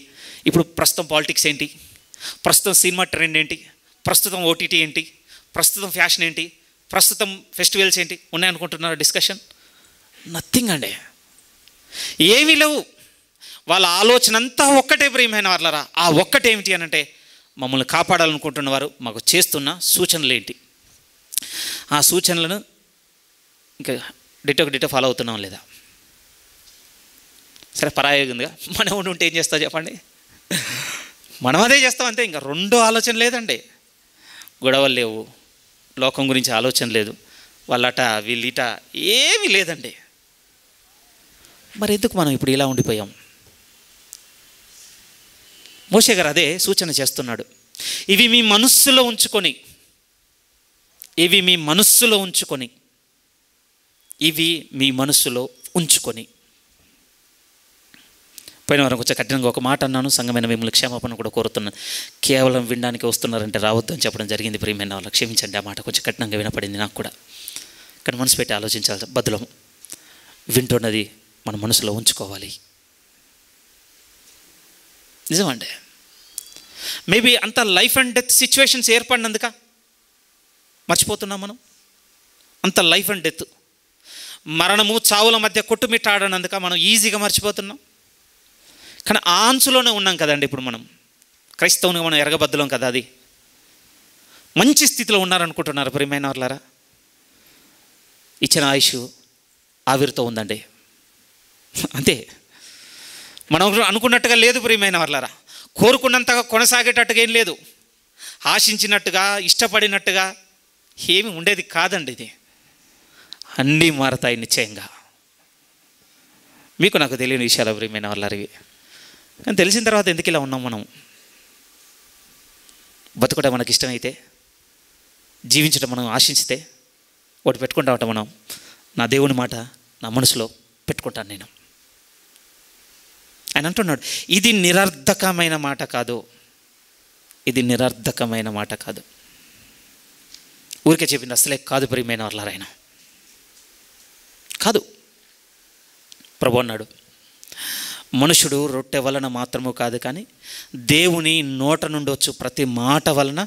ఇప్పుడు ప్రస్తుతం పాలిటిక్స్ ఏంటి, ప్రస్తుతం సినిమా ట్రెండ్ ఏంటి, ప్రస్తుతం OTT ఏంటి, ప్రస్తుతం ఫ్యాషన్ ఏంటి, ప్రస్తుతం ఫెస్టివల్స్ ఏంటి ఉన్నాయనుకుంటున్నారు డిస్కషన్? నథింగ్ అండి, ఏమీ లేవు. వాళ్ళ ఆలోచన అంతా ఒక్కటే ప్రియమైన వాళ్ళరా. ఆ ఒక్కటేమిటి అని అంటే, మమ్మల్ని కాపాడాలనుకుంటున్నవారు మాకు చేస్తున్న సూచనలు ఏంటి, ఆ సూచనలను ఇంకా డిటో ఫాలో అవుతున్నాం లేదా? సరే పరాయోగంగా మనం ఉంటే ఏం చేస్తావు చెప్పండి, మనం అదే చేస్తాం అంతే, ఇంకా రెండో ఆలోచన లేదండి. గొడవలు లేవు, లోకం గురించి ఆలోచన లేదు, వాళ్ళట వీళ్ళిట ఏమీ లేదండి. మరి ఎందుకు మనం ఇప్పుడు ఇలా ఉండిపోయాం? మోషే గారు అదే సూచన చేస్తున్నాడు. ఇవి మీ మనస్సులో ఉంచుకొని, ఇవి మీ మనస్సులో ఉంచుకొని, ఇవి మీ మనస్సులో ఉంచుకొని. పోయిన వారం కొంచెం కఠినంగా ఒక మాట అన్నాను. సంఘమైన మిమ్మల్ని క్షమాపణ కూడా కోరుతున్నాను. కేవలం వినడానికి వస్తున్నారంటే రావద్దు అని చెప్పడం జరిగింది. ప్రియమైన వాళ్ళు క్షమించండి, ఆ మాట కొంచెం కఠినంగా వినపడింది నాకు కూడా. కానీ మనసు పెట్టి ఆలోచించాలి. బదులం వింటున్నది మన మనసులో ఉంచుకోవాలి. నిజమండి. మేబీ అంత లైఫ్ అండ్ డెత్ సిచ్యువేషన్స్ ఏర్పడినందుక మర్చిపోతున్నాం మనం. అంత లైఫ్ అండ్ డెత్, మరణము చావుల మధ్య కొట్టుమిట్టాడనందుక మనం ఈజీగా మర్చిపోతున్నాం. కానీ ఆ అంచులోనే ఉన్నాం కదండి ఇప్పుడు మనం. క్రైస్తవునిగా మనం ఎరగబద్దలం కదా. అది మంచి స్థితిలో ఉన్నారనుకుంటున్నారు ప్రియమైన వాళ్ళారా? ఇచ్చిన ఆయుష్ ఆవిరితో ఉందండి, అంతే. మనం అనుకున్నట్టుగా లేదు ప్రియమైన వాళ్ళారా. కోరుకున్నంతగా కొనసాగేటట్టుగా ఏం లేదు. ఆశించినట్టుగా ఇష్టపడినట్టుగా ఏమి ఉండేది కాదండి. ఇది అన్నీ మారతాయి నిశ్చయంగా. మీకు నాకు తెలియని విషయాలు ప్రియమైన వాళ్ళారు ఇవి. కానీ తెలిసిన తర్వాత ఎందుకు ఇలా ఉన్నాం మనం? బతుకడం మనకి ఇష్టమైతే, జీవించడం మనం ఆశించితే ఒకటి పెట్టుకుంటామట మనం. నా దేవుని మాట నా మనసులో పెట్టుకుంటాను నేను. ఆయన అంటున్నాడు, ఇది నిరర్ధకమైన మాట కాదు, ఇది నిరర్ధకమైన మాట కాదు. ఊరికే చెప్పింది అసలే కాదు ప్రియమైన వాళ్ళారు. ఆయన కాదు. ప్రభు అన్నాడు, మనుషుడు రొట్టె వలన మాత్రము కాదు కానీ దేవుని నోట నుండి వచ్చు ప్రతి మాట వలన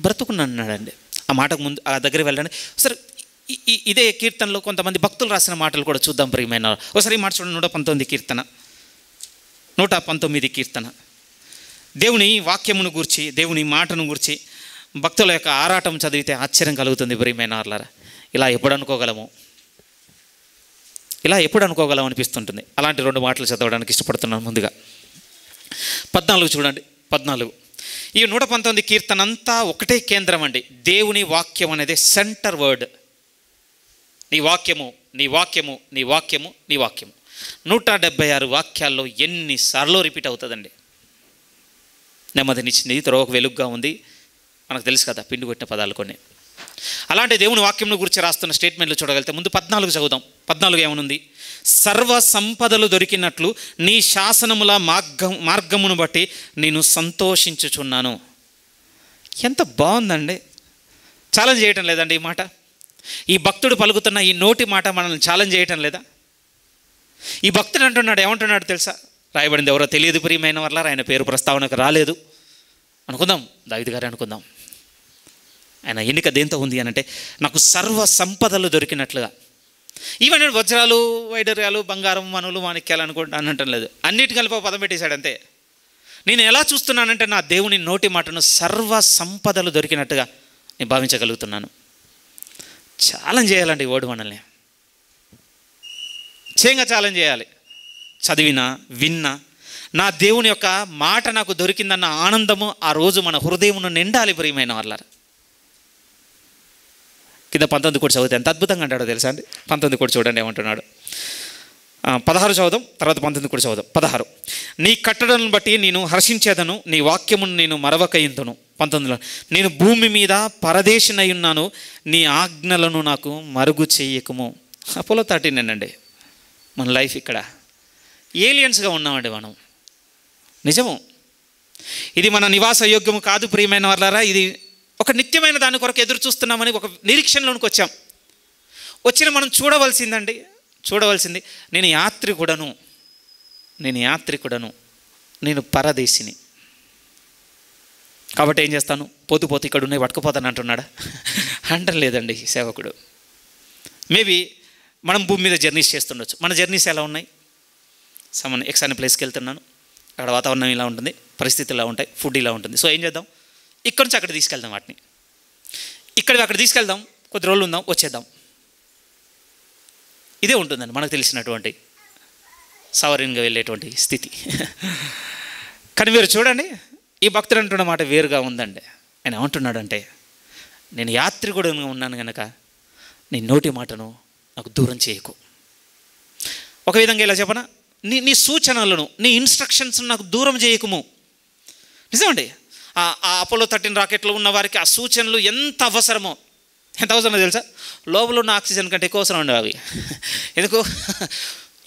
బ్రతుకున్నాడండి. ఆ మాటకు ముందు ఆ దగ్గరికి వెళ్ళండి. సరే, ఇదే కీర్తనలో కొంతమంది భక్తులు రాసిన మాటలు కూడా చూద్దాం ప్రియమైన. ఒకసారి ఈ మాట చూడండి. 119 కీర్తన, 119 కీర్తన. దేవుని వాక్యమును గూర్చి, దేవుని మాటను గూర్చి భక్తుల యొక్క ఆరాటం చదివితే ఆశ్చర్యం కలుగుతుంది ప్రియమైన వాళ్ళారా. ఇలా ఎప్పుడు అనుకోగలము, ఇలా ఎప్పుడు అనుకోగలం అనిపిస్తుంటుంది. అలాంటి 2 మాటలు చదవడానికి ఇష్టపడుతున్నాను. ముందుగా 14 చూడండి. 14 ఈ 119 కీర్తన అంతా ఒకటే కేంద్రం అండి. దేవుని వాక్యం అనేది సెంటర్ వర్డ్. నీ వాక్యము, నీ వాక్యము, నీ వాక్యము, నీ వాక్యము. 176 వాక్యాల్లో ఎన్నిసార్లు రిపీట్ అవుతుందండి. నెమ్మదినిచ్చింది, త్రోవకు వెలుగుగా ఉంది, మనకు తెలుసు కదా, పిండి కొట్టిన పదాలు కొన్ని. అలాంటి దేవుని వాక్యంను గురించి రాస్తున్న స్టేట్మెంట్లు చూడగలిగితే ముందు 14 చదువుదాం. 14 ఏమనుంది? సర్వ సంపదలు దొరికినట్లు నీ శాసనముల మార్గమును బట్టి నేను సంతోషించుచున్నాను. ఎంత బాగుందండి. ఛాలెంజ్ చేయటం లేదండి ఈ మాట? ఈ భక్తుడు పలుకుతున్న ఈ నోటి మాట మనల్ని ఛాలెంజ్ చేయటం లేదా? ఈ భక్తుడు అంటున్నాడు, ఏమంటున్నాడు తెలుసా? రాయబడింది ఎవరో తెలియదు ప్రియమైన వల్ల, ఆయన పేరు ప్రస్తావనకు రాలేదు అనుకుందాం, దావీదు గారు అనుకుందాం. ఆయన ఎన్నిక దేంతో ఉంది అని అంటే, నాకు సర్వ సంపదలు దొరికినట్లుగా. ఈవెన్ వజ్రాలు, వైడర్యాలు, బంగారం, మనులు, మాణిక్యాలు అనుకుంటా అనటం లేదు, అన్నిటి కలిపి పదం పెట్టేశాడు అంతే. నేను ఎలా చూస్తున్నానంటే నా దేవుని నోటి మాటను సర్వ సంపదలు దొరికినట్టుగా నేను భావించగలుగుతున్నాను. ఛాలెంజ్ చేయాలండి ఓడి మనల్ని, చేయంగా ఛాలెంజ్ చేయాలి. చదివినా విన్నా నా దేవుని యొక్క మాట నాకు దొరికిందన్న ఆనందము ఆ రోజు మన హృదయమును నిండాలి ప్రియమైన వాళ్ళారా. కింద 19 కూడా చదివితే ఎంత అద్భుతంగా అంటాడో తెలుసా అండి? 19 కూడా చూడండి ఏమంటున్నాడు. 16 చదువుదాం, తర్వాత 19 కూడా చదువుదాం. 16 నీ కట్టడలను బట్టి నేను హర్షించేదను, నీ వాక్యమును నేను మరవకయింతును. 19లో నేను భూమి మీద పరదేశినై ఉన్నాను, నీ ఆజ్ఞలను నాకు మరుగు చెయ్యకము. అపోలో 13 అండి మన లైఫ్. ఇక్కడ ఏలియన్స్గా ఉన్నామండి మనం. నిజము, ఇది మన నివాస యోగ్యము కాదు ప్రియమైన వాళ్ళారా. ఇది ఒక నిత్యమైన దాని కొరకు ఎదురు చూస్తున్నామని ఒక నిరీక్షణలోనికి వచ్చాం. వచ్చిన మనం చూడవలసింది నేను యాత్రికుడను, నేను పరదేశిని. కాబట్టి ఏం చేస్తాను? పోతూ ఇక్కడ ఉన్నాయి పట్టుకుపోతాను అంటున్నాడా? అంటం లేదండి సేవకుడు. మేబీ మనం భూమి మీద జర్నీస్ చేస్తుండొచ్చు. మన జర్నీస్ ఎలా ఉన్నాయి? ఎక్స్ అనే ప్లేస్కి వెళ్తున్నాను, అక్కడ వాతావరణం ఇలా ఉంటుంది, పరిస్థితులు ఇలా ఉంటాయి, ఫుడ్ ఇలా ఉంటుంది. సో ఏం చేద్దాం? ఇక్కడి నుంచి అక్కడ తీసుకెళ్దాం, వాటిని అక్కడ తీసుకెళ్దాం, కొద్ది రోజులు ఉందాం, వచ్చేద్దాం. ఇదే ఉంటుందండి మనకు తెలిసినటువంటి సవరిన్గా వెళ్ళేటువంటి స్థితి. కానీ మీరు చూడండి, ఈ భక్తుడు అంటున్న మాట వేరుగా ఉందండి. ఆయన ఏమంటున్నాడంటే, నేను యాత్రికుడుగా ఉన్నాను కనుక నీ నోటి మాటను నాకు దూరం చేయకు. ఒక విధంగా ఇలా చెప్పనా, నీ సూచనలను, నీ ఇన్స్ట్రక్షన్స్ నాకు దూరం చేయకుము. నిజమండి, ఆ అపోలో 13 రాకెట్లో ఉన్న వారికి ఆ సూచనలు ఎంత అవసరమో తెలుసా? లోపల ఉన్న ఆక్సిజన్ కంటే ఎక్కువ అవసరం ఉండవు అవి. ఎందుకు?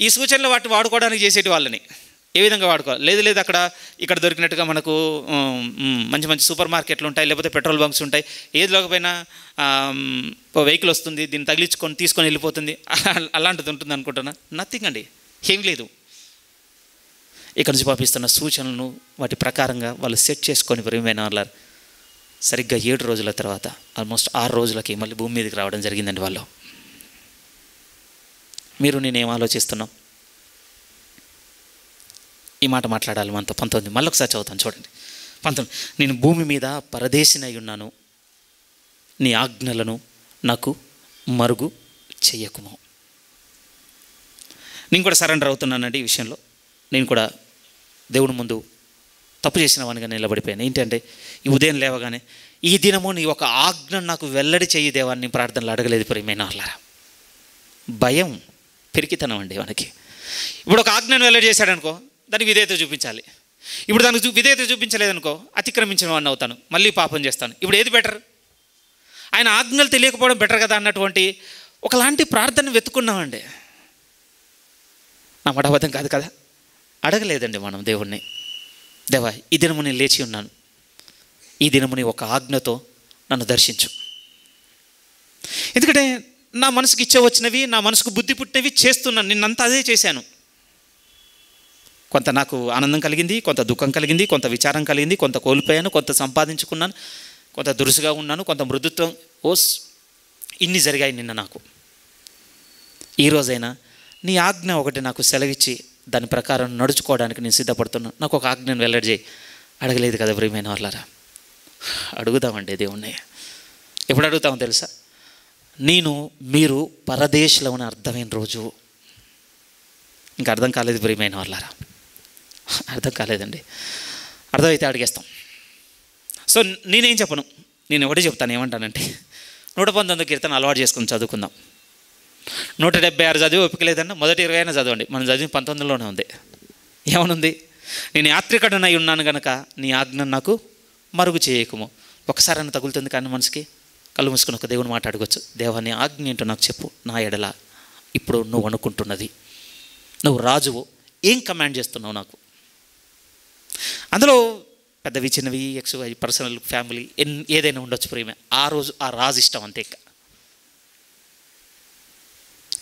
ఈ సూచనలు వాటిని వాడుకోవడానికి చేసేటి వాళ్ళని ఏ విధంగా వాడుకోవాలి? లేదు ఇక్కడ దొరికినట్టుగా మనకు మంచి సూపర్ మార్కెట్లు ఉంటాయి, లేకపోతే పెట్రోల్ బంక్స్ ఉంటాయి. ఏది లేకపోయినా వెహికల్ వస్తుంది, దీన్ని తీసుకొని వెళ్ళిపోతుంది, అలాంటిది ఉంటుంది అనుకుంటున్నా. నథింగ్ అండి, ఏం లేదు. ఇక్కడ నుంచి పంపిస్తున్న సూచనలను వాటి ప్రకారంగా వాళ్ళు సెట్ చేసుకొని ప్రియమైన వాళ్ళారు. సరిగ్గా 7 రోజుల తర్వాత ఆల్మోస్ట్ 6 రోజులకి మళ్ళీ భూమి మీదకి రావడం జరిగిందండి వాళ్ళు. మీరు నేనేం ఆలోచిస్తున్నాం? ఈ మాట మాట్లాడాలి మనతో. 19 మళ్ళీ ఒకసారి చదువుతాను చూడండి. 19, నేను భూమి మీద పరదేశినై ఉన్నాను, నీ ఆజ్ఞలను నాకు మరుగు చెయ్యకుము. నేను కూడా సరెండర్ అవుతున్నానండి ఈ విషయంలో. నేను కూడా దేవుని ముందు తప్పు చేసిన వానిగా నిలబడిపోయాను. ఏంటంటే ఈ ఉదయం లేవగానే, ఈ దినము నీ ఒక ఆజ్ఞ నాకు వెల్లడి చెయ్యి దేవాన్ని ప్రార్థనలు అడగలేదు ప్రియమైన వాళ్ళారా. భయం, పెరికితనం అండి మనకి. ఇప్పుడు ఒక ఆజ్ఞను వెల్లడి చేశాడనుకో, దానికి విధేయత చూపించాలి. ఇప్పుడు దానికి విధేయత చూపించలేదనుకో, అతిక్రమించిన వాడిని అవుతాను, మళ్ళీ పాపం చేస్తాను. ఇప్పుడు ఏది బెటర్? ఆయన ఆజ్ఞలు తెలియకపోవడం బెటర్ కదా అన్నటువంటి ఒకలాంటి ప్రార్థన వెతుకున్నామండి. నా మాట అబద్ధం కాదు కదా. అడగలేదండి మనం దేవుణ్ణి, దేవా ఈ దినము నేను లేచి ఉన్నాను, ఈ దినముని ఒక ఆజ్ఞతో నన్ను దర్శించు. ఎందుకంటే నా మనసుకు ఇచ్చే వచ్చినవి, నా మనసుకు బుద్ధి పుట్టినవి చేస్తున్నాను. నిన్నంతా అదే చేశాను. కొంత నాకు ఆనందం కలిగింది, కొంత దుఃఖం కలిగింది, కొంత విచారం కలిగింది, కొంత కోల్పోయాను, కొంత సంపాదించుకున్నాను, కొంత దురుసుగా ఉన్నాను, కొంత మృదుత్వం, ఇన్ని జరిగాయి నిన్న నాకు. ఈరోజైనా నీ ఆజ్ఞ ఒకటి నాకు సెలవిచ్చి దాని ప్రకారం నడుచుకోవడానికి నేను సిద్ధపడుతున్నాను, నాకు ఒక ఆజ్ఞను వెల్లడి చేయి. అడగలేదు కదా ప్రియమైన వాళ్ళారా. అడుగుదామండి దేవుణ్ణి. ఎప్పుడు అడుగుతామో తెలుసా? మీరు పరదేశంలో ఉన్న అర్థమైన రోజు. ఇంకా అర్థం కాలేదు ప్రియమైన వాళ్ళారా, అర్థం కాలేదండి. అర్థమైతే అడిగేస్తాం. సో నేనేం చెప్పను, నేను ఒకటే చెప్తాను. ఏమంటానంటే 119 కీర్తన అలవాటు చేసుకుని చదువుకుందాం. 176 చదివి ఓపిక లేదన్నా మొదటి 20 అయినా చదవండి. మనం చదివి 19లోనే ఉంది. ఏమనుంది? నేను యాత్రికుడనై ఉన్నాను కనుక నీ ఆజ్ఞ నాకు మరుగు చేయకుము. ఒకసారి అన్న తగులుతుంది కానీ మనసుకి. కళ్ళు మూసుకుని ఒక దేవుని మాట అడగొచ్చు. దేవా నీ ఆజ్ఞ ఏంటో నాకు చెప్పు. నా ఎడల ఇప్పుడు నువ్వు అనుకుంటున్నది, నువ్వు రాజువు, ఏం కమాండ్ చేస్తున్నావు నాకు? అందులో పెద్దవి చిన్నవి XY పర్సనల్ ఫ్యామిలీ ఏదైనా ఉండొచ్చు ప్రేమ. ఆ రోజు ఆ రాజు ఇష్టం అంతే.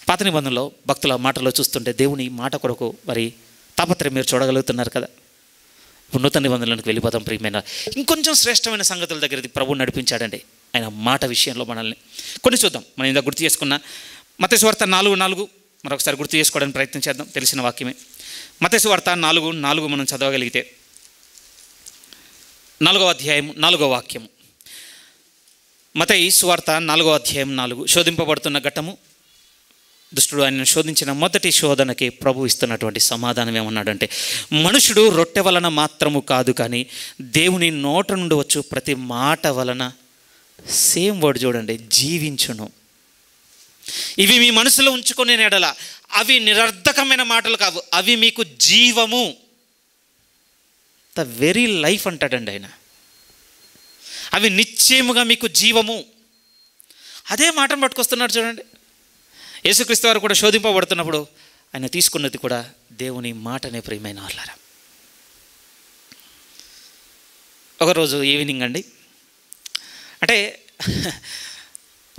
పాత నిబంధనలో భక్తుల మాటలో చూస్తుంటే దేవుని మాట కొరకు మరి తాపత్రయం మీరు చూడగలుగుతున్నారు కదా. ఇప్పుడు నూతన నిబంధనలకు వెళ్ళిపోతాం ప్రియమైన. ఇంకొంచెం శ్రేష్టమైన సంగతుల దగ్గర ప్రభువు నడిపించాడండి ఆయన మాట విషయంలో మనల్ని. కొన్ని చూద్దాం. మనం ఇందాక గుర్తు చేసుకున్న మత్తయి సువార్త 4:4 మరొకసారి గుర్తు చేసుకోవడానికి ప్రయత్నం చేద్దాం. తెలిసిన వాక్యమే. మత్తయి సువార్త 4:4 మనం చదవగలిగితే 4వ అధ్యాయం 4వ వాక్యము. మత్తయి సువార్త 4వ అధ్యాయం 4. శోధింపబడుతున్న ఘట్టము, దుష్టుడు ఆయనను శోధించిన మొదటి శోధనకి ప్రభు ఇస్తున్నటువంటి సమాధానం ఏమన్నాడంటే, మనుషుడు రొట్టె వలన మాత్రము కాదు కానీ దేవుని నోట నుండి వచ్చు ప్రతి మాట వలన, సేమ్ వర్డ్ చూడండి, జీవించును. ఇవి మీ మనసులో ఉంచుకొని ఎడల అవి నిరర్ధకమైన మాటలు కావు, అవి మీకు జీవము. ద వెరీ లైఫ్ అంటాడండి ఆయన. అవి నిశ్చయముగా మీకు జీవము. అదే మాటను పట్టుకొస్తున్నాడు చూడండి. యేసుక్రీస్తు వారు కూడా శోధింపబడుతున్నప్పుడు ఆయన తీసుకున్నది కూడా దేవుని మాటనే ప్రియమైన వాళ్ళారా. ఒకరోజు ఈవినింగ్ అండి, అంటే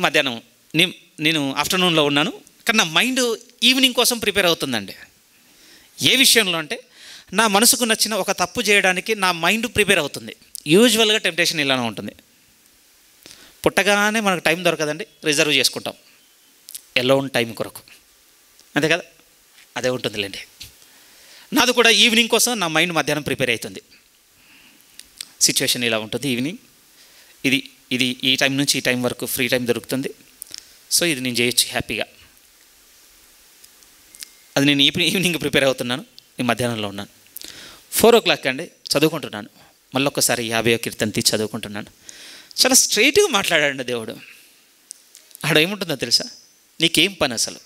మధ్యాహ్నం నేను ఆఫ్టర్నూన్లో ఉన్నాను కానీ నా మైండ్ ఈవినింగ్ కోసం ప్రిపేర్ అవుతుందండి. ఏ విషయంలో అంటే నా మనసుకు నచ్చిన ఒక తప్పు చేయడానికి నా మైండ్ ప్రిపేర్ అవుతుంది. యూజువల్గా టెంప్టేషన్ ఇలానే ఉంటుంది. పుట్టగానే మనకు టైం దొరకదండి, రిజర్వ్ చేసుకుంటాం ఎలోన్ టైం కొరకు, అంతే కదా. అదే ఉంటుందిలేండి. నాది కూడా ఈవినింగ్ కోసం నా మైండ్ మధ్యాహ్నం ప్రిపేర్ అవుతుంది. సిచ్యువేషన్ ఇలా ఉంటుంది. ఈవినింగ్ ఇది ఈ టైం నుంచి ఈ టైం వరకు ఫ్రీ టైం దొరుకుతుంది. సో ఇది నేను చేయొచ్చు హ్యాపీగా. అది నేను ఈవినింగ్ ప్రిపేర్ అవుతున్నాను, నేను మధ్యాహ్నంలో ఉన్నాను. 4 o'clock అండి చదువుకుంటున్నాను. మళ్ళీ ఒక్కసారి 50వ కీర్తన తీసి చదువుకుంటున్నాను. చాలా స్ట్రైట్గా మాట్లాడాడు దేవుడు. ఆడ ఏముంటుందో తెలుసా, నీకేం పని అసలు?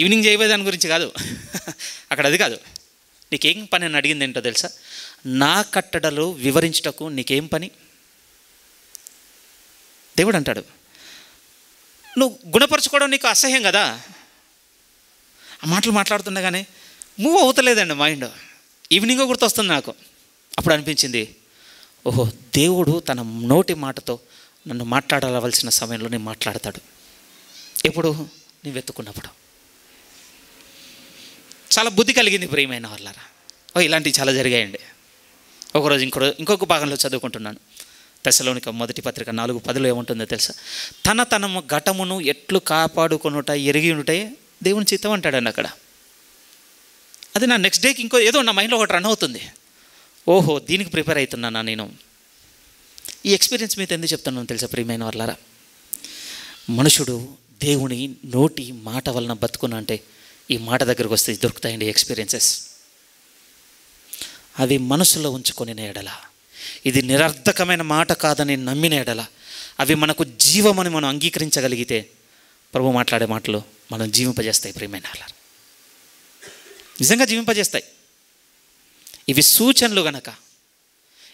ఈవినింగ్ చేయబోయే దాని గురించి కాదు అక్కడ, అది కాదు. నీకేం పని అని అడిగింది ఏంటో తెలుసా, నా కట్టడలు వివరించుటకు నీకేం పని? దేవుడు అంటాడు, నువ్వు గుణపరచుకోవడం నీకు అసహ్యం కదా. ఆ మాటలు మాట్లాడుతుండగానే మూవ్ అవుతలేదండి మైండ్. ఈవినింగ్ గుర్తొస్తుంది నాకు. అప్పుడు అనిపించింది, ఓహో, దేవుడు తన నోటి మాటతో నన్ను మాట్లాడవలసిన సమయంలో నేను మాట్లాడతాడు. ఎప్పుడు? నేను వెతుకున్నప్పుడు. చాలా బుద్ధి కలిగింది ప్రియమైన వాళ్ళారా. ఇలాంటివి చాలా జరిగాయండి. ఒకరోజు ఇంకొక భాగంలో చదువుకుంటున్నాను. తెస్సలోనిక మొదటి పత్రిక 4:10 ఏముంటుందో తెలుసా, తన ఘటమును ఎట్లు కాపాడుకొనుట ఎరిగి ఉంటే దేవుని చిత్తం అంటాడండి అక్కడ. అది నా నెక్స్ట్ డేకి ఏదో నా మైండ్లో ఒకటి రన్ అవుతుంది. ఓహో, దీనికి ప్రిపేర్ అవుతున్నానా నేను? ఈ ఎక్స్పీరియన్స్ మీద ఎందుకు చెప్తున్నాను తెలుసా ప్రియమైన వాళ్ళారా, మనుషుడు దేవుని నోటి మాట వలన బతుకున్నా అంటే ఈ మాట దగ్గరకు వస్తే దొరుకుతాయండి ఎక్స్పీరియన్సెస్. అవి మనసులో ఉంచుకొని ఎడల, ఇది నిరర్ధకమైన మాట కాదని నమ్మిన ఎడల, అవి మనకు జీవమని మనం అంగీకరించగలిగితే ప్రభు మాట్లాడే మాటలు మనం జీవింపజేస్తాయి ప్రియమైన వాళ్ళారా. నిజంగా జీవింపజేస్తాయి. ఇవి సూచనలు గనక,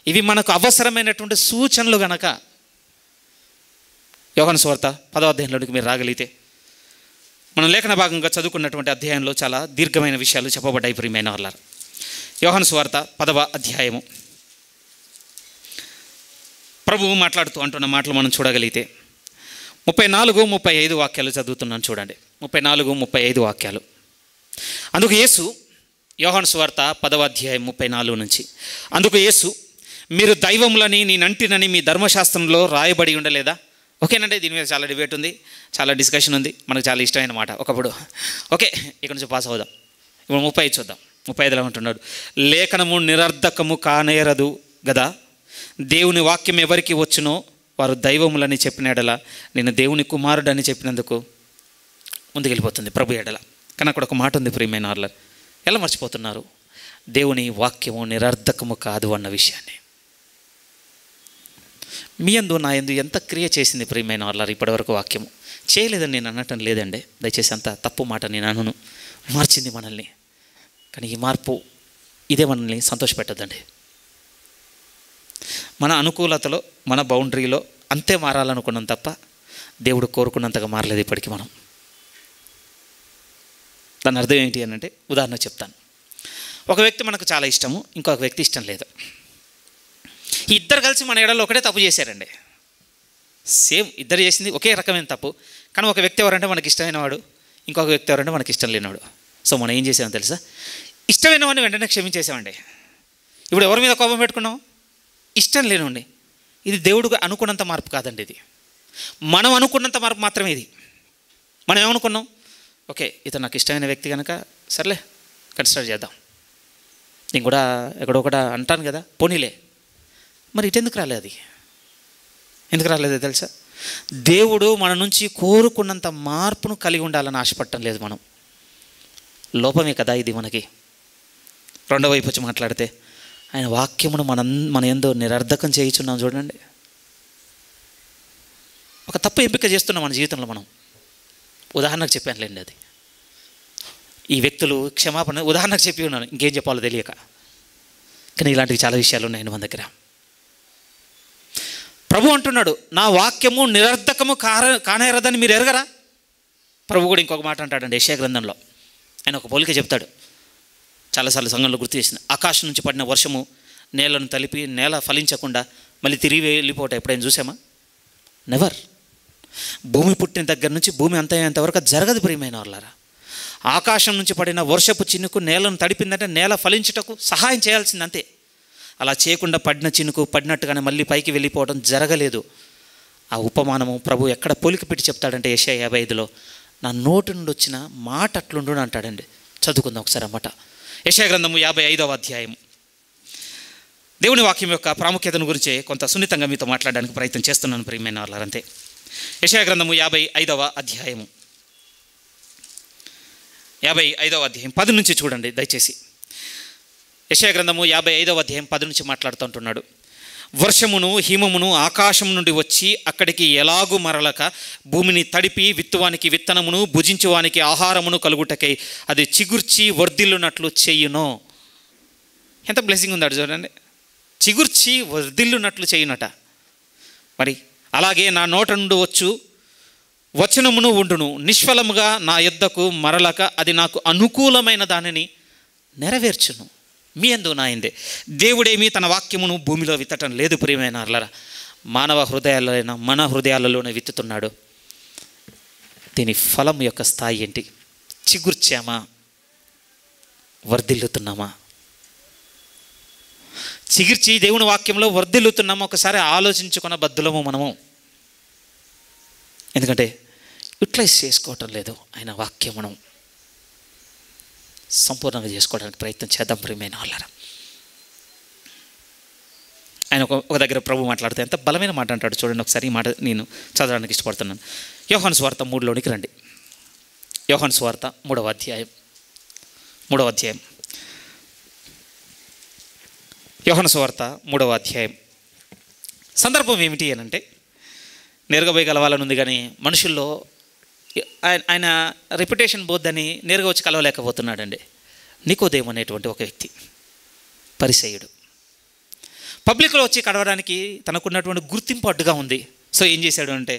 ఇవి మనకు అవసరమైనటువంటి సూచనలు గనక, యోహాను సువార్త 10వ అధ్యాయంలోనికి మీరు రాగలిగితే, మనం లేఖన భాగంగా చదువుకున్నటువంటి అధ్యాయంలో చాలా దీర్ఘమైన విషయాలు చెప్పబడ్డాయి ప్రియమైన వాళ్ళారా. యోహాను సువార్త 10వ అధ్యాయము ప్రభువు మాట్లాడుతూ అంటున్న మాటలు మనం చూడగలిగితే 34-35 వాక్యాలు చదువుతున్నాను చూడండి. 34-35 వాక్యాలు. అందుకు యేసు, యోహాను సువార్త 10వ అధ్యాయం 34 నుంచి, అందుకు యేసు, మీరు దైవములని నేనంటినని మీ ధర్మశాస్త్రంలో రాయబడి ఉండలేదా? ఓకేనండి, దీని మీద చాలా డిబేట్ ఉంది, చాలా డిస్కషన్ ఉంది, మనకు చాలా ఇష్టమైన మాట ఒకప్పుడు. ఓకే, ఇక్కడ నుంచి పాస్ అవుదాం. ఇప్పుడు 35 చూద్దాం. 35లో అంటున్నాడు, లేఖనము నిరర్ధకము కానేరదు గదా, దేవుని వాక్యం ఎవరికి వచ్చునో వారు దైవములని చెప్పిన ఎడల నేను దేవుని కుమారుడని చెప్పినందుకు ముందుకెళ్ళిపోతుంది ప్రభు ఎడల. కానీ అక్కడ ఒక మాట ఉంది ప్రియమైన వాళ్ళ, ఎలా మర్చిపోతున్నారు? దేవుని వాక్యము నిరర్ధకము కాదు అన్న విషయాన్ని. మీ యందు నా యందు ఎంత క్రియ చేసింది ప్రియమైన వాళ్ళారు ఇప్పటివరకు వాక్యము? చేయలేదని నేను అనటం లేదండి, దయచేసి అంత తప్పు మాట నేను అనను. మార్చింది మనల్ని. కానీ ఈ మార్పు ఇదే మనల్ని సంతోషపెట్టద్దండి. మన అనుకూలతలో, మన బౌండరీలో అంతే మారాలనుకున్నాం తప్ప దేవుడు కోరుకున్నంతగా మారలేదు ఇప్పటికీ మనం. దాని అర్థం ఏంటి అని అంటే, ఉదాహరణ చెప్తాను. ఒక వ్యక్తి మనకు చాలా ఇష్టము, ఇంకొక వ్యక్తి ఇష్టం లేదు. ఇద్దరు కలిసి మన ఎడలో ఒకటే తప్పు చేశారండి. సేమ్ ఇద్దరు చేసింది ఒకే రకమైన తప్పు. కానీ ఒక వ్యక్తి ఎవరంటే మనకి ఇష్టమైన వాడు, ఇంకొక వ్యక్తి ఎవరంటే మనకి ఇష్టం లేనివాడు. సో మనం ఏం చేసామో తెలుసా, ఇష్టమైన వాడిని వెంటనే క్షమించేసామండి. ఇప్పుడు ఎవరి మీద కోపం పెట్టుకున్నాం? ఇష్టం లేనండి. ఇది దేవుడు అనుకున్నంత మార్పు కాదండి, ఇది మనం అనుకున్నంత మార్పు మాత్రమే. ఇది మనం ఏమనుకున్నాం, ఓకే ఇతను నాకు ఇష్టమైన వ్యక్తి కనుక సర్లే కన్సిడర్ చేద్దాం, నేను కూడా ఎక్కడొకట అంటాను కదా, పోనీలే. మరి ఇటెందుకు రాలేదు? అది ఎందుకు రాలేదో తెలుసా, దేవుడు మన నుంచి కోరుకున్నంత మార్పును కలిగి ఉండాలని ఆశపడటం లేదు మనం. లోపమే కదా ఇది మనకి. రెండో వైపు వచ్చి మాట్లాడితే, ఆయన వాక్యమును మన యందు నిరర్ధకం చేయించున్నాం చూడండి. ఒక తప్పు ఎంపిక చేస్తున్నాం మన జీవితంలో మనం. ఉదాహరణకు చెప్పానులేండి, అది ఈ వ్యక్తులు క్షమాపణ ఉదాహరణకు చెప్పి ఉన్నాను, ఇంకేం చెప్పాలో తెలియక. కానీ ఇలాంటివి చాలా విషయాలు ఉన్నాయి మన దగ్గర. ప్రభు అంటున్నాడు, నా వాక్యము నిరర్ధకము కానేరదని మీరు ఎరగరా? ప్రభు కూడా ఇంకొక మాట అంటాడండి యెషయా గ్రంథంలో. ఆయన ఒక పోలిక చెప్తాడు, చాలాసార్లు సంఘంలో గుర్తు చేసిన. ఆకాశం నుంచి పడిన వర్షము నేలను తలిపి నేల ఫలించకుండా మళ్ళీ తిరిగి వెళ్ళిపోవటం ఎప్పుడైనా చూసామా? నెవర్. భూమి పుట్టిన దగ్గర నుంచి భూమి అంతవరకు జరగదు ప్రియమైన వాళ్ళారా. ఆకాశం నుంచి పడిన వర్షపు చినుకు నేలను తడిపిందంటే నేల ఫలించుటకు సహాయం చేయాల్సింది అంతే. అలా చేయకుండా పడిన చినుకు పడినట్టుగానే మళ్ళీ పైకి వెళ్ళిపోవడం జరగలేదు. ఆ ఉపమానము ప్రభు ఎక్కడ పోలిక పెట్టి చెప్తాడంటే యెషయా 55లో, నా నోటి నుండి వచ్చిన మాట అట్లుండు అంటాడండి. చదువుకుందాం ఒకసారి అన్నమాట. యెషయా గ్రంథము 55వ అధ్యాయం. దేవుని వాక్యం యొక్క ప్రాముఖ్యతను గురించి కొంత సున్నితంగా మీతో మాట్లాడడానికి ప్రయత్నం చేస్తున్నాను ప్రియమైన వాళ్ళారు, అంతే. యెషయా గ్రంథము 55వ అధ్యాయము 55వ అధ్యాయం 10 నుంచి చూడండి దయచేసి. యెషయా గ్రంథము 55వ అధ్యాయం 10 నుంచి మాట్లాడుతూ ఉంటున్నాడు. వర్షమును హిమమును ఆకాశం నుండి వచ్చి అక్కడికి ఎలాగూ మరలక భూమిని తడిపి విత్తువానికి విత్తనమును భుజించువానికి ఆహారమును కలుగుటకై అది చిగుర్చి వర్ధిల్లునట్లు చేయును. ఎంత బ్లెస్సింగ్ ఉందాడు చూడండి. చిగుర్చి వర్ధిల్లునట్లు చేయునట. మరి అలాగే నా నోట నుండి వచ్చు వచనమును ఉండును, నిష్ఫలముగా నా యొద్దకు మరలక అది నాకు అనుకూలమైన దానిని నెరవేర్చును. మీ యందు నా యందే. దేవుడేమీ తన వాక్యమును భూమిలో విత్తటం లేదు ప్రియమైన వారలారా, మానవ హృదయాలైనా మన హృదయాలలోనే విత్తుతున్నాడు. దీని ఫలం యొక్క స్థాయి ఏంటి? చిగుర్చామా? వర్ధిల్లుతున్నామా? చిగిర్చి దేవుని వాక్యంలో వర్ధిల్లుతున్నామా? ఒకసారి ఆలోచించుకున్న బద్దులము మనము. ఎందుకంటే యూటిలైజ్ చేసుకోవటం లేదు ఆయన వాక్యం. మనం సంపూర్ణంగా చేసుకోవడానికి ప్రయత్నం చేద్దాం ప్రియమైన వాళ్ళారా. ఆయన ఒక దగ్గర ప్రభు మాట్లాడితే ఎంత బలమైన మాట అంటాడు చూడండి. ఒకసారి ఈ మాట నేను చదవడానికి ఇష్టపడుతున్నాను. యోహాను సువార్త 3లోనికి రండి. యోహాను సువార్త 3వ అధ్యాయం. యోహాను సువార్త 3వ అధ్యాయం. సందర్భం ఏమిటి అని అంటే, నేరుగా పోయి కలవాలని ఉంది కానీ మనుషుల్లో ఆయన రెప్యుటేషన్ పోద్దని నేరుగా వచ్చి కలవలేకపోతున్నాడండి. నికోదేము అనేటువంటి ఒక వ్యక్తి, పరిసయ్యుడు, పబ్లిక్లో వచ్చి కలవడానికి తనకున్నటువంటి గుర్తింపు అడ్డుగా ఉంది. సో ఏం చేశాడు అంటే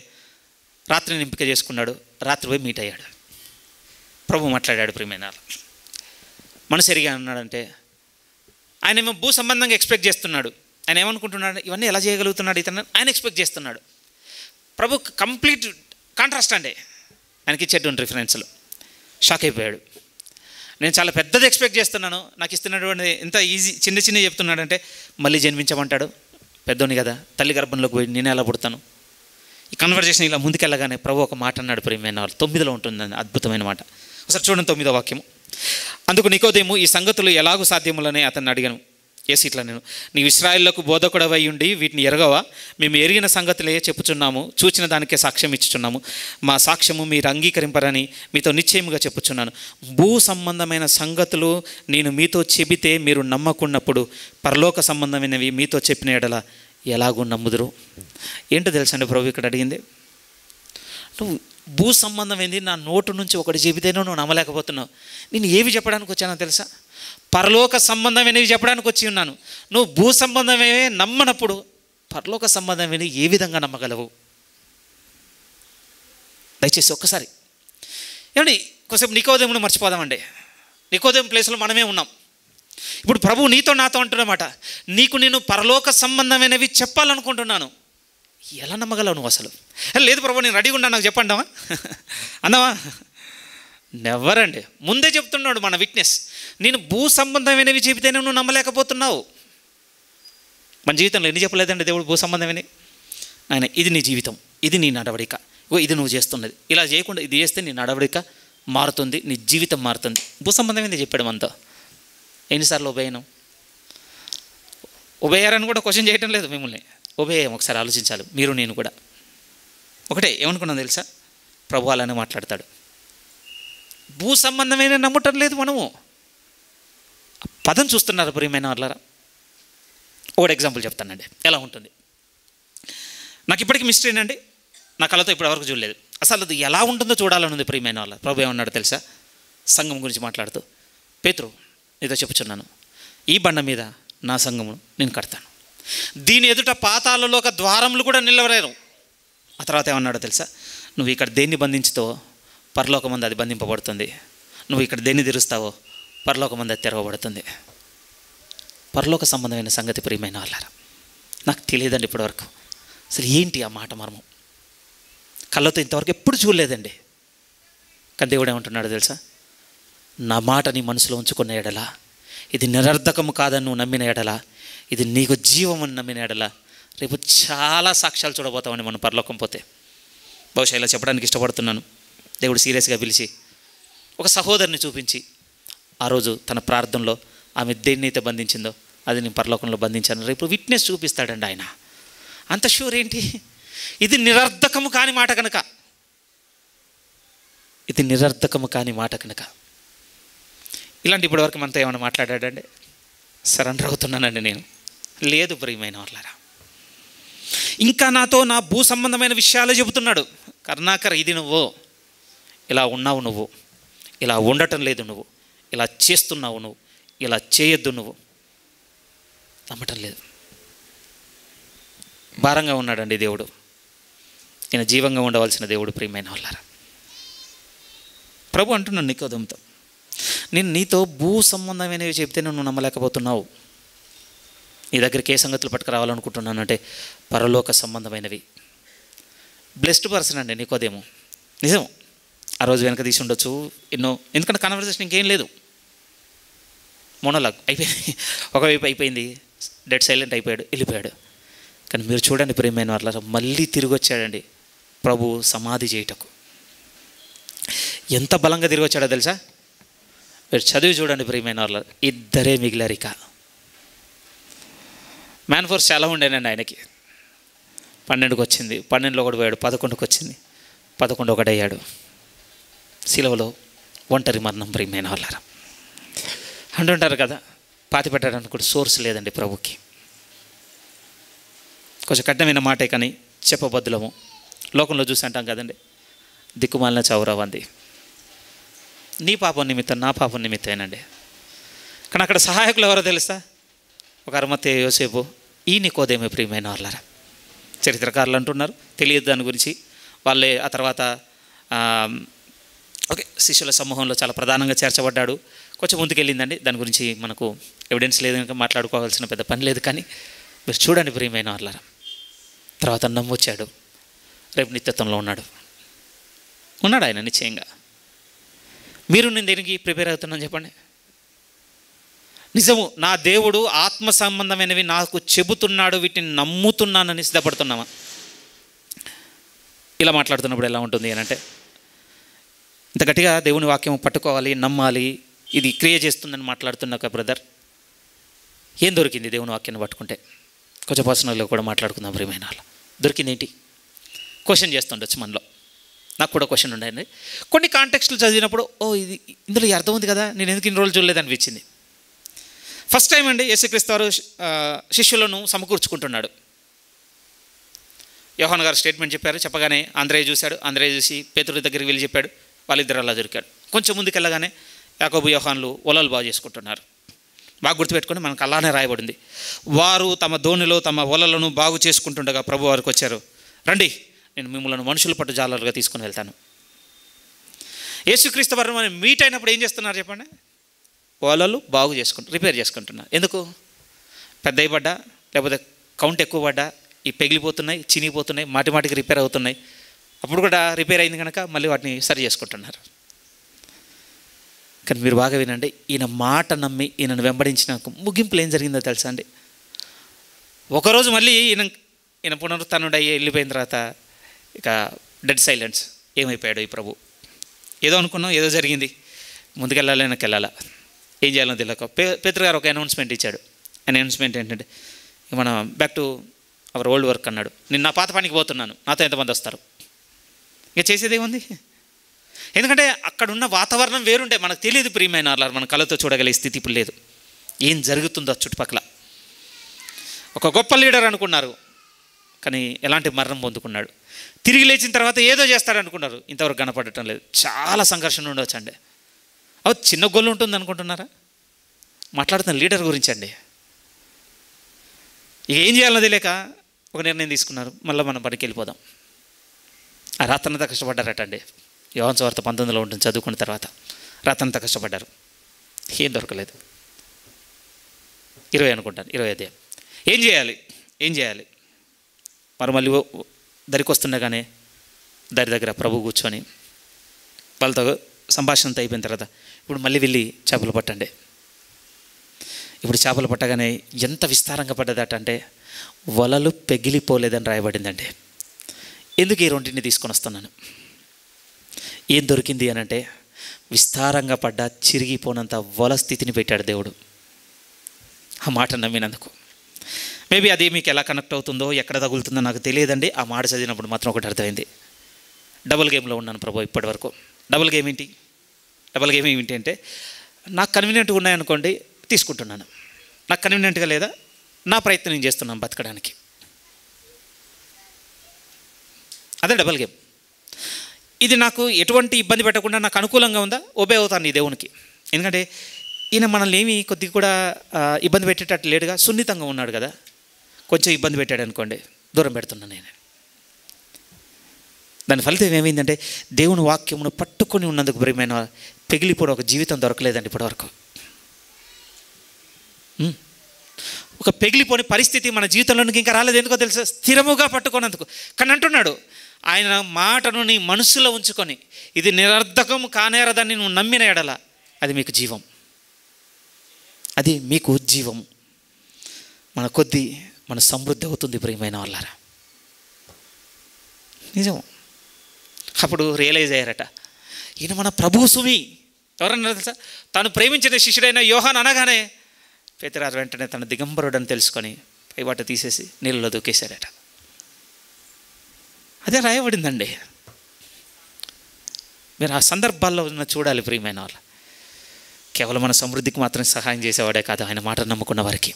రాత్రిని ఎంపిక చేసుకున్నాడు. రాత్రి పోయి మీట్ అయ్యాడు. ప్రభు మాట్లాడాడు ప్రియమైన మనసు ఎరిగా అన్నాడంటే, ఆయన ఏమో భూ సంబంధంగా ఎక్స్పెక్ట్ చేస్తున్నాడు. ఆయన ఏమనుకుంటున్నాడు, ఇవన్నీ ఎలా చేయగలుగుతున్నాడు ఇతను ఆయన ఎక్స్పెక్ట్ చేస్తున్నాడు. ప్రభు కంప్లీట్ కాంట్రాస్ట్ అండి ఆయనకి ఇచ్చేటువంటి రిఫరెన్స్లు. షాక్ అయిపోయాడు. నేను చాలా పెద్దది ఎక్స్పెక్ట్ చేస్తున్నాను, నాకు ఇస్తున్నటువంటి ఎంత ఈజీ చిన్న చెప్తున్నాడంటే, మళ్ళీ జన్మించమంటాడు. పెద్దోని కదా, తల్లి గర్భంలోకి పోయి నేను ఎలా పుడతాను? ఈ కన్వర్జేషన్ ఇలా ముందుకెళ్ళగానే ప్రభు ఒక మాట అన్నాడు ప్రియమైన వాళ్ళు. 9లో ఉంటుందండి అద్భుతమైన మాట. ఒకసారి చూడండి 9వ వాక్యము. అందుకు నికోదేము ఈ సంగతులు ఎలాగూ సాధ్యములని అతన్ని అడిగాను. ఇట్లా నేను నీవు ఇశ్రాయేలులకు బోధకుడవై ఉండి వీటిని ఎరగవా? మేము ఎరిగిన సంగతులే చెప్పుచున్నాము, చూచిన దానికే సాక్ష్యం ఇచ్చుచున్నాము. మా సాక్ష్యము మీరు అంగీకరింపరని మీతో నిశ్చయముగా చెప్పుచున్నాను. భూ సంబంధమైన సంగతులు నేను మీతో చెబితే మీరు నమ్మకున్నప్పుడు పరలోక సంబంధమైనవి మీతో చెప్పిన ఎడల ఎలాగూ నమ్ముదురు? ఏంటో తెలుసండి ప్రభు ఇక్కడ అడిగింది. నువ్వు భూ సంబంధమైంది నా నోటు నుంచి ఒకటి చెబితేనో నువ్వు నమ్మలేకపోతున్నావు. నేను ఏవి చెప్పడానికి వచ్చానో తెలుసా? పరలోక సంబంధమైనవి చెప్పడానికి వచ్చి ఉన్నాను. నువ్వు భూ సంబంధమే నమ్మనప్పుడు పరలోక సంబంధమైన ఏ విధంగా నమ్మగలవు? దయచేసి ఒక్కసారి ఏమండి కొంచెం నికోదేమును మర్చిపోదామండి. నికోదేము ప్లేస్లో మనమే ఉన్నాం. ఇప్పుడు ప్రభు నీతో నాతో అంటున్నమాట, నీకు నేను పరలోక సంబంధమైనవి చెప్పాలనుకుంటున్నాను. ఎలా నమ్మగలవు నువ్వు అసలు? లేదు ప్రభు నేను రెడీగా ఉన్నాను, నాకు చెప్పండావా అన్నావా? నెవ్వరండి. ముందే చెప్తున్నాడు మన విట్నెస్. నేను భూ సంబంధమైనవి చెబితేనే నువ్వు నమ్మలేకపోతున్నావు. మన జీవితంలో ఎన్ని చెప్పలేదండి దేవుడు భూ సంబంధమైనవి? ఆయన ఇది నీ జీవితం, ఇది నీ నడవడిక, ఇది నువ్వు చేస్తున్నది, ఇలా చేయకుండా ఇది చేస్తే నీ నడవడిక మారుతుంది, నీ జీవితం మారుతుంది. భూ సంబంధమైనది చెప్పాడు మనతో. ఎన్నిసార్లు ఉభయనం ఉభయారని కూడా క్వశ్చన్ చేయటం లేదు మిమ్మల్ని. ఉభయం ఒకసారి ఆలోచించాలి మీరు నేను కూడా. ఒకటే ఏమనుకున్నాను తెలుసా? ప్రభు అలానే మాట్లాడతాడు. భూ సంబంధమైన నమ్మటం లేదు మనము. పదం చూస్తున్నారు ప్రియమైన వాళ్ళారా. ఒకటి ఎగ్జాంపుల్ చెప్తానండి ఎలా ఉంటుంది. నాకు ఇప్పటికీ మిస్టరీనండి, నా కళ్ళతో ఇప్పటివరకు చూడలేదు. అసలు అది ఎలా ఉంటుందో చూడాలని ఉంది ప్రియమైన వాళ్ళ. ప్రభు ఏమన్నాడు తెలుసా? సంఘం గురించి మాట్లాడుతూ, పేతురు నీతో చెప్పుచున్నాను, ఈ బండ మీద నా సంఘమును నేను కడతాను, దీని ఎదుట పాతాళంలో ఒక ద్వారములు కూడా నిలవలేరు. ఆ తర్వాత ఏమన్నాడో తెలుసా? నువ్వు ఇక్కడ దేన్ని బంధించుతో పరలోకమందు అది బంధింపబడుతుంది, నువ్వు ఇక్కడ దేన్ని తెరుస్తావో పరలోకమందు అది తెరవబడుతుంది. పరలోక సంబంధమైన సంగతి ప్రియమైన వాళ్ళారా నాకు తెలియదండి ఇప్పటివరకు. అసలు ఏంటి ఆ మాట మర్మం? కళ్ళతో ఇంతవరకు ఎప్పుడు చూడలేదండి. కానీ దేవుడు ఏమంటున్నాడు తెలుసా? నా మాట నీ మనసులో ఉంచుకున్న ఎడల, ఇది నిరర్ధకము కాదని నువ్వు నమ్మిన ఎడల, ఇది నీకు జీవం అని నమ్మిన ఎడల, రేపు చాలా సాక్ష్యాలు చూడబోతామని మనం పరలోకం పోతే. బహుశా ఇలా చెప్పడానికి ఇష్టపడుతున్నాను. దేవుడు సీరియస్గా పిలిచి ఒక సహోదరిని చూపించి, ఆ రోజు తన ప్రార్థనలో ఆమె దేన్నైతే బంధించిందో అది నేను పరలోకంలో బంధించాను, రేపు విట్నెస్ చూపిస్తాడండి ఆయన. అంత షూర్ ఏంటి? ఇది నిరర్ధకము కాని మాట కనుక, ఇది నిరర్ధకము కాని మాట కనుక. ఇలాంటి ఇప్పటివరకు మనతో ఏమైనా మాట్లాడాడండి? సరెండర్ అవుతున్నానండి నేను. లేదు ప్రియమైన వాళ్ళారా. ఇంకా నాతో నా భూ సంబంధమైన విషయాలే చెబుతున్నాడు. కరుణాకర్, ఇది నువ్వు ఇలా ఉన్నావు, నువ్వు ఇలా ఉండటం లేదు, నువ్వు ఇలా చేస్తున్నావు, నువ్వు ఇలా చేయొద్దు, నువ్వు నమ్మటం లేదు. భారంగా ఉన్నాడండి దేవుడు. ఈయన జీవంగా ఉండవలసిన దేవుడు. ప్రియమైన వాళ్ళారా, ప్రభు అంటున్నాను నికోదేముతో, నేను నీతో భూ సంబంధమైనవి చెప్తే నువ్వు నమ్మలేకపోతున్నావు. నీ దగ్గరికి ఏ సంగతులు పట్టుకురావాలనుకుంటున్నానంటే పరలోక సంబంధమైనవి. బ్లెస్డ్ పర్సన్ అండి నికోదేము. నిజం, ఆ రోజు వెనక తీసి ఉండొచ్చు ఎన్నో, ఎందుకంటే కన్వర్జేషన్ ఇంకేం లేదు, మోనోలాగ్ అయిపోయింది, ఒకవైపు అయిపోయింది, డెడ్ సైలెంట్ అయిపోయాడు, వెళ్ళిపోయాడు. కానీ మీరు చూడండి ప్రియమైన వాళ్ళ, మళ్ళీ తిరిగి వచ్చాడండి ప్రభు సమాధి చేయటకు. ఎంత బలంగా తిరిగి వచ్చాడో తెలుసా? మీరు చదివి చూడండి ప్రియమైన వాళ్ళ, ఇద్దరే మిగిలారిక. మ్యాన్ ఫోర్స్ చాలా ఉండేనండి ఆయనకి. 12కి వచ్చింది, 12లో ఒకటి పోయాడు, 11కి వచ్చింది, 11 ఒకటి అయ్యాడు. శిలువలో ఒంటరి మరణం. ప్రియమైన వాళ్ళారా, అంటుంటారు కదా, పాతి పెట్టడానికి కూడా సోర్స్ లేదండి ప్రభుకి. కొంచెం కఠినమైన మాటే కానీ చెప్పబద్దులము. లోకంలో చూసి అంటాం కదండి, దిక్కుమాలిన చౌరవంది, నీ పాపం నిమిత్తం నా పాపం నిమిత్తమేనండి. కానీ అక్కడ సహాయకులు ఎవరో తెలుసా? ఒక అరిమత్తయి, యోసేపు, ఈ నికోదేము. ప్రియమైన వాళ్ళారా, చరిత్రకారులు అంటున్నారు, తెలియదు దాని గురించి. వాళ్ళే ఆ తర్వాత ఓకే శిష్యుల సమూహంలో చాలా ప్రధానంగా చేర్చబడ్డాడు. కొంచెం ముందుకెళ్ళిందండి, దాని గురించి మనకు ఎవిడెన్స్ లేదు కనుక మాట్లాడుకోవాల్సిన పెద్ద పని లేదు. కానీ మీరు చూడండి ప్రియమైన వాళ్ళారా, తర్వాత నమ్మొచ్చాడు, రేపు నిత్యత్వంలో ఉన్నాడు ఆయన నిశ్చయంగా. మీరు నేను దేనికి ప్రిపేర్ అవుతున్నాను చెప్పండి? నిజము, నా దేవుడు ఆత్మ సంబంధమైనవి నాకు చెబుతున్నాడు, వీటిని నమ్ముతున్నానని సిద్ధపడుతున్నామా? ఇలా మాట్లాడుతున్నప్పుడు ఎలా ఉంటుంది అని అంటే, ఇంత గట్టిగా దేవుని వాక్యం పట్టుకోవాలి, నమ్మాలి, ఇది క్రియ చేస్తుందని మాట్లాడుతున్నా ఒక బ్రదర్, ఏం దొరికింది దేవుని వాక్యాన్ని పట్టుకుంటే? కొంచెం పర్సనల్గా కూడా మాట్లాడుకుందాం ప్రియమైన వాళ్ళు. దొరికింది ఏంటి? క్వశ్చన్ చేస్తుండొచ్చు మనలో. నాకు కూడా క్వశ్చన్ ఉండండి. కొన్ని కాంటెక్స్ట్లు చదివినప్పుడు ఇది ఇందులో ఈ అర్థం ఉంది కదా, నేను ఎందుకు ఇన్ని రోజులు చూడలేదు అనిపించింది. ఫస్ట్ టైం అండి యేసుక్రీస్తు వారు శిష్యులను సమకూర్చుకుంటున్నాడు. యోహాను గారు స్టేట్మెంట్ చెప్పారు, చెప్పగానే ఆంద్రేయ చూశాడు, ఆంద్రేయ చూసి పేతురు దగ్గరికి వెళ్ళి చెప్పాడు, వాళ్ళిద్దరు అలా దొరికాడు. కొంచెం ముందుకెళ్ళగానే యాకోబు యోహాన్లు ఒలలు బాగు చేసుకుంటున్నారు. బాగా గుర్తుపెట్టుకొని మనకు అలానే రాయబడింది, వారు తమ దోణిలో తమ ఒలలను బాగు చేసుకుంటుండగా ప్రభు వారికి వచ్చారు, రండి నేను మిమ్మల్ని మనుషుల పట్టు జాలరుగా తీసుకుని వెళ్తాను. యేసుక్రీస్తు వారు మనం మీట్ అయినప్పుడు ఏం చేస్తున్నారు చెప్పండి? ఒలలు బాగు రిపేర్ చేసుకుంటున్నారు. ఎందుకు? పెద్ద పడ్డా లేకపోతే కౌంట్ ఎక్కువ పడ్డా ఈ పెగిలిపోతున్నాయి, చినిగిపోతున్నాయి, మాటికి రిపేర్ అవుతున్నాయి. అప్పుడు కూడా రిపేర్ అయింది కనుక మళ్ళీ వాటిని సరి చేసుకుంటున్నారు. కానీ మీరు బాగా వినండి, ఈయన మాట నమ్మి ఈయనను వెంబడించిన ముగింపులు ఏం జరిగిందో తెలుసా అండి? ఒకరోజు మళ్ళీ ఈయన పునరుత్థానుడు అయ్యి వెళ్ళిపోయిన తర్వాత ఇక డెడ్ సైలెన్స్. ఏమైపోయాడు ఈ ప్రభు? ఏదో అనుకున్నాం, ఏదో జరిగింది, ముందుకెళ్ళాలి, వెనక్కి ఏం చేయాలో తెలియక పేతురు గారు ఒక అనౌన్స్మెంట్ ఇచ్చాడు. అనౌన్స్మెంట్ ఏంటంటే, మనం back to our old work అన్నాడు. నేను నా పాత పనికి పోతున్నాను, నాతో ఎంతమంది వస్తారు? ఇక చేసేది ఏముంది? ఎందుకంటే అక్కడున్న వాతావరణం వేరుండే, మనకు తెలియదు ప్రియమైన వాళ్ళారు, మన కళ్ళతో చూడగలిగే స్థితి ఇప్పుడు లేదు. ఏం జరుగుతుందో చుట్టుపక్కల. ఒక గొప్ప లీడర్ అనుకున్నారు, కానీ ఎలాంటి మరణం పొందుకున్నాడు. తిరిగి లేచిన తర్వాత ఏదో చేస్తాడు అనుకున్నారు, ఇంతవరకు కనపడటం లేదు. చాలా సంఘర్షణ ఉండవచ్చు అండి. చిన్న గొల్లు ఉంటుంది అనుకుంటున్నారా? మాట్లాడుతున్న లీడర్ గురించి అండి. ఇక ఏం చేయాలన్నది లేక ఒక నిర్ణయం తీసుకున్నారు, మళ్ళీ మనం పనికి వెళ్ళిపోదాం. ఆ రాత్రంతా కష్టపడ్డారట అండి. యోహాను సువార్త 19లో ఉంటుంది, చదువుకున్న తర్వాత రాత్రంతా కష్టపడ్డారు, ఏం దొరకలేదు. 20 అనుకుంటాను, 20 అధ్యాయం. ఏం చేయాలి? మరి మళ్ళీ దరికి వస్తుండగానే దారి దగ్గర ప్రభు కూర్చొని వాళ్ళతో సంభాషణతో అయిపోయిన తర్వాత, ఇప్పుడు మళ్ళీ వెళ్ళి చేపలు పట్టండి. ఇప్పుడు చేపలు పట్టగానే ఎంత విస్తారంగా పడ్డదట అంటే వలలు పెగిలిపోలేదని రాయబడిందండి. ఎందుకు ఈ రెండింటిని తీసుకొని వస్తున్నాను? ఏం దొరికింది అని అంటే, విస్తారంగా పడ్డ చిరిగిపోనంత వల స్థితిని పెట్టాడు దేవుడు. ఆ మాట నమ్మినందుకు. మేబీ అది మీకు ఎలా కనెక్ట్ అవుతుందో, ఎక్కడ తగులుతుందో నాకు తెలియదండి. ఆ మాట చదివినప్పుడు మాత్రం ఒకటి అర్థమైంది, డబుల్ గేమ్లో ఉన్నాను ప్రభు ఇప్పటి వరకు. డబుల్ గేమ్ ఏంటి అంటే, నాకు కన్వీనియంట్గా ఉన్నాయనుకోండి తీసుకుంటున్నాను, నాకు కన్వీనియంట్గా లేదా నా ప్రయత్నం నేను చేస్తున్నాను బతకడానికి. అదే డబల్ గేమ్. ఇది నాకు ఎటువంటి ఇబ్బంది పెట్టకుండా నాకు అనుకూలంగా ఉందా, ఒబే అవుతాను ఈ దేవునికి. ఎందుకంటే ఈయన మనల్ని ఏమి కొద్దిగా కూడా ఇబ్బంది పెట్టేటట్టు లేడుగా, సున్నితంగా ఉన్నాడు కదా. కొంచెం ఇబ్బంది పెట్టాడు అనుకోండి, దూరం పెడుతున్నాను నేను. దాని ఫలితం ఏమైందంటే దేవుని వాక్యమును పట్టుకొని ఉన్నందుకు ప్రియమైన పెగిలిపోవడం ఒక జీవితం దొరకలేదండి ఇప్పటివరకు. ఒక పెగిలిపోని పరిస్థితి మన జీవితంలోనికి ఇంకా రాలేదు. ఎందుకో తెలుసా? స్థిరముగా పట్టుకున్నందుకు. కానీ అంటున్నాడు, ఆయన మాటను నీ మనసులో ఉంచుకొని ఇది నిరర్ధకము కానేరదని నువ్వు నమ్మిన ఎడల అది మీకు జీవం, అది మీకు జీవం. మన కొద్దీ మన సమృద్ధి అవుతుంది ప్రియమైన వాళ్ళారా. నిజం. అప్పుడు రియలైజ్ అయ్యారట, ఈయన మన ప్రభువు సుమి. ఎవరన్నా తెలుసా? తాను ప్రేమించిన శిష్యుడైన యోహాన్ అనగానే పేతురు వెంటనే తన దిగంబరుడని తెలుసుకొని పైబాట తీసేసి నీళ్ళలో దూకేశారట. అదే రాయబడిందండి. మీరు ఆ సందర్భాల్లో ఉన్న చూడాలి ప్రియమైన వాళ్ళు. కేవలం మన సమృద్ధికి మాత్రం సహాయం చేసేవాడే కాదు, ఆయన మాట నమ్ముకున్న వారికి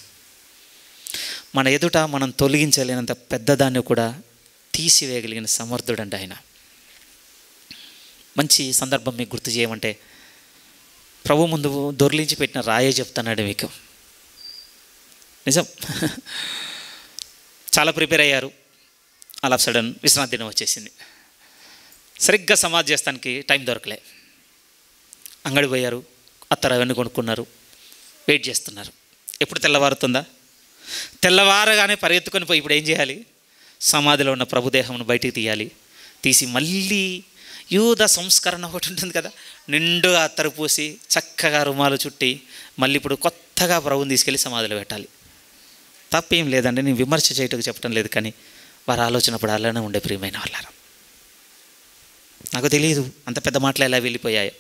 మన ఎదుట మనం తొలగించలేనంత పెద్దదాన్ని కూడా తీసివేయగలిగిన సమర్థుడండి ఆయన. మంచి సందర్భం మీకు గుర్తు చేయమంటే ప్రభు ముందు దొర్లించి పెట్టిన రాయే చెప్తున్నాడు మీకు. నిజం. చాలా ప్రిపేర్ అయ్యారు, అలా సడన్ విశ్రాంతి దినం వచ్చేసింది. సరిగ్గా సమాధి చేస్తానికి టైం దొరకలే. అంగడి పోయారు, అత్తరు అవన్నీ కొనుక్కున్నారు, వెయిట్ చేస్తున్నారు. ఎప్పుడు తెల్లవారుతుందా? తెల్లవారగానే పరిగెత్తుకొని పోయి ఇప్పుడు ఏం చేయాలి? సమాధిలో ఉన్న ప్రభుదేహమును బయటికి తీయాలి. తీసి మళ్ళీ యూద సంస్కరణ ఒకటి ఉంటుంది కదా, నిండుగా అత్తరు పూసి చక్కగా రుమాలు చుట్టి మళ్ళీ ఇప్పుడు కొత్తగా ప్రభుని తీసుకెళ్ళి సమాధిలో పెట్టాలి. తప్పేం లేదండి, నేను విమర్శ చేయటకు చెప్పడం లేదు, కానీ వారి ఆలోచన అప్పుడు అలానే ఉండే ప్రియమైన వాళ్ళారా. నాకు తెలియదు అంత పెద్ద మాటలు ఎలా వెళ్ళిపోయాయో.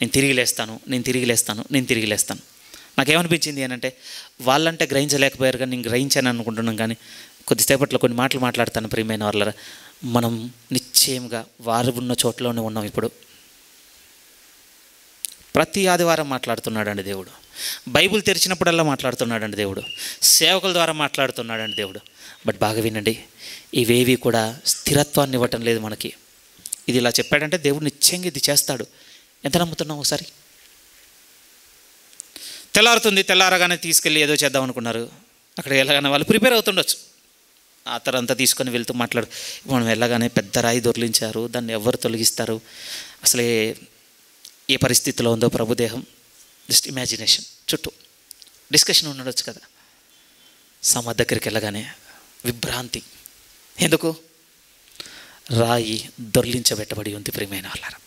నేను తిరిగి లేస్తాను. నాకేమనిపించింది అని అంటే, వాళ్ళంటే గ్రహించలేకపోయారు కానీ నేను గ్రహించాను అనుకుంటున్నాను. కానీ కొద్దిసేపట్లో కొన్ని మాటలు మాట్లాడతాను ప్రియమైన వాళ్ళారా. మనం నిశ్చయంగా వారు ఉన్న చోట్లోనే ఉన్నాం. ఇప్పుడు ప్రతి ఆదివారం మాట్లాడుతున్నాడండి దేవుడు. బైబిల్ తెరిచినప్పుడల్లా మాట్లాడుతున్నాడండి దేవుడు. సేవకుల ద్వారా మాట్లాడుతున్నాడండి దేవుడు. బట్ బాగా వినండి, ఇవేవి కూడా స్థిరత్వాన్ని ఇవ్వటం లేదు మనకి. ఇది ఇలా చెప్పాడంటే దేవుడు నిశ్చయంగా ఇది చేస్తాడు. ఎంత నమ్ముతున్నాం? ఒకసారి తెల్లారుతుంది, తెల్లారగానే తీసుకెళ్ళి ఏదో చేద్దాం అనుకున్నారు. అక్కడికి వెళ్ళగానే వాళ్ళు ప్రిపేర్ అవుతుండొచ్చు. ఆ తరంతా తీసుకొని వెళ్తూ మాట్లాడు. మనం వెళ్ళగానే పెద్ద రాయి దొర్లించారు, దాన్ని ఎవరు తొలగిస్తారు, అసలే ఏ పరిస్థితిలో ఉందో ప్రభుదేహం. జస్ట్ ఇమాజినేషన్, చుట్టూ డిస్కషన్ ఉండొచ్చు కదా. సమాధి దగ్గరికి వెళ్ళగానే విభ్రాంతి. ఎందుకు? రాయి దొర్లించబెట్టబడి ఉంది ప్రియమైన వాళ్ళారా.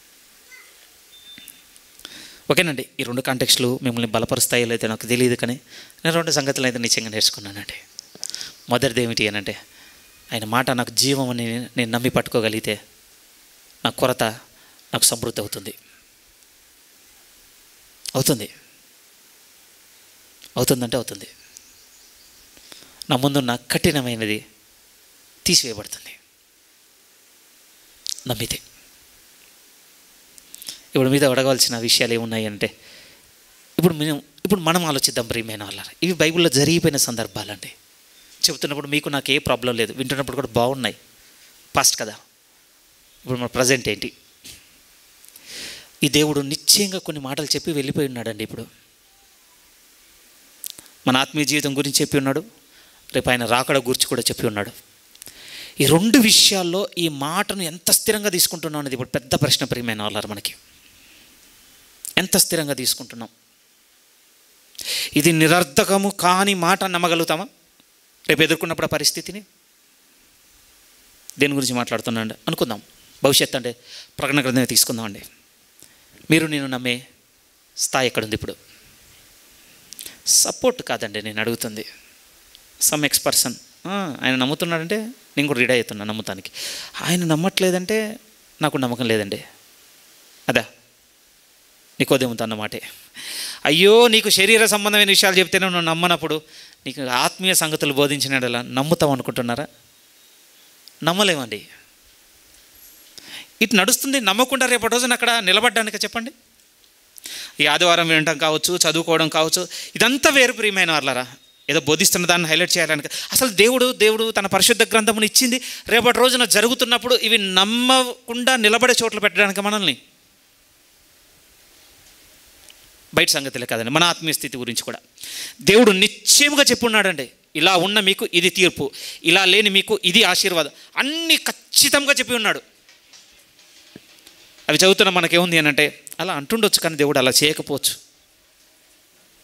ఓకేనండి, ఈ రెండు కాంటెక్స్ట్లు మిమ్మల్ని బలపరుస్తాయో లేదో నాకు తెలియదు, కానీ నేను రెండు సంగతులు అయితే నిజంగా నేర్చుకున్నానండి. మొదటిది ఏమిటి అని అంటే, ఆయన మాట నాకు జీవం అని నేను నమ్మి పట్టుకోగలిగితే నా కొరత నాకు సమృద్ధి అవుతుంది. నా ముందున్న కఠినమైనది తీసివేయబడుతుంది నమ్మితే. ఇప్పుడు మీద అడగవలసిన విషయాలు ఏమున్నాయి అంటే, ఇప్పుడు మనం ఆలోచిద్దాం ప్రియమైన వాళ్ళారా. ఇవి బైబిల్లో జరిగిపోయిన సందర్భాలండి. చెబుతున్నప్పుడు మీకు నాకు ఏ ప్రాబ్లం లేదు, వింటున్నప్పుడు కూడా బాగున్నాయి. పాస్ట్ కదా. ఇప్పుడు మన ప్రజెంట్ ఏంటి? ఈ దేవుడు నిశ్చయంగా కొన్ని మాటలు చెప్పి వెళ్ళిపోయి ఉన్నాడండి. ఇప్పుడు మన ఆత్మీయ జీవితం గురించి చెప్పి ఉన్నాడు, రేపు ఆయన రాకడ గురించి కూడా చెప్పి ఉన్నాడు. ఈ రెండు విషయాల్లో ఈ మాటను ఎంత స్థిరంగా తీసుకుంటున్నాం అనేది ఇప్పుడు పెద్ద ప్రశ్న ప్రియమైన వాళ్ళారు. మనకి ఎంత స్థిరంగా తీసుకుంటున్నాం? ఇది నిరర్ధకము కాని మాట నమ్మగలుగుతామా రేపు ఎదుర్కొన్నప్పుడు ఆ పరిస్థితిని? దేని గురించి మాట్లాడుతున్నాండి అనుకుందాం. భవిష్యత్తు అంటే ప్రకటన గ్రంథమే తీసుకుందామండి. మీరు నేను నమ్మే స్థాయి ఎక్కడుంది ఇప్పుడు? సపోర్ట్ కాదండి నేను అడుగుతుంది. సమ్ ఎక్స్ పర్సన్ ఆయన నమ్ముతున్నాడంటే నేను కూడా రెడీ అవుతున్నాను నమ్ముతానికి. ఆయన నమ్మట్లేదంటే నాకు నమ్మకం లేదండి. అదా నికోదేముతో అన్నమాటే. అయ్యో, నీకు శరీర సంబంధమైన విషయాలు చెప్తేనే నువ్వు నమ్మనప్పుడు నీకు ఆత్మీయ సంగతులు బోధించినలా నమ్ముతాం అనుకుంటున్నారా? నమ్మలేమండి. ఇటు నడుస్తుంది. నమ్మకుండా రేపటి రోజున అక్కడ నిలబడ్డానికి చెప్పండి. ఈ ఆదివారం వినటం కావచ్చు, చదువుకోవడం కావచ్చు, ఇదంతా వేరు ప్రియమైన వాళ్ళారా. ఏదో బోధిస్తున్న దాన్ని హైలైట్ చేయాలని. అసలు దేవుడు తన పరిశుద్ధ గ్రంథమును ఇచ్చింది రేపటి రోజున జరుగుతున్నప్పుడు ఇవి నమ్మకుండా నిలబడే చోట్ల పెట్టడానికి మనల్ని. బయట సంగతులే కాదండి, మన ఆత్మీయ స్థితి గురించి కూడా దేవుడు నిశ్చయముగా చెప్పున్నాడండి. ఇలా ఉన్న మీకు ఇది తీర్పు, ఇలా లేని మీకు ఇది ఆశీర్వాదం, అన్నీ ఖచ్చితంగా చెప్పి ఉన్నాడు. అవి చదువుతున్న మనకేముంది అని అంటే అలా అంటుండొచ్చు, కానీ దేవుడు అలా చేయకపోవచ్చు.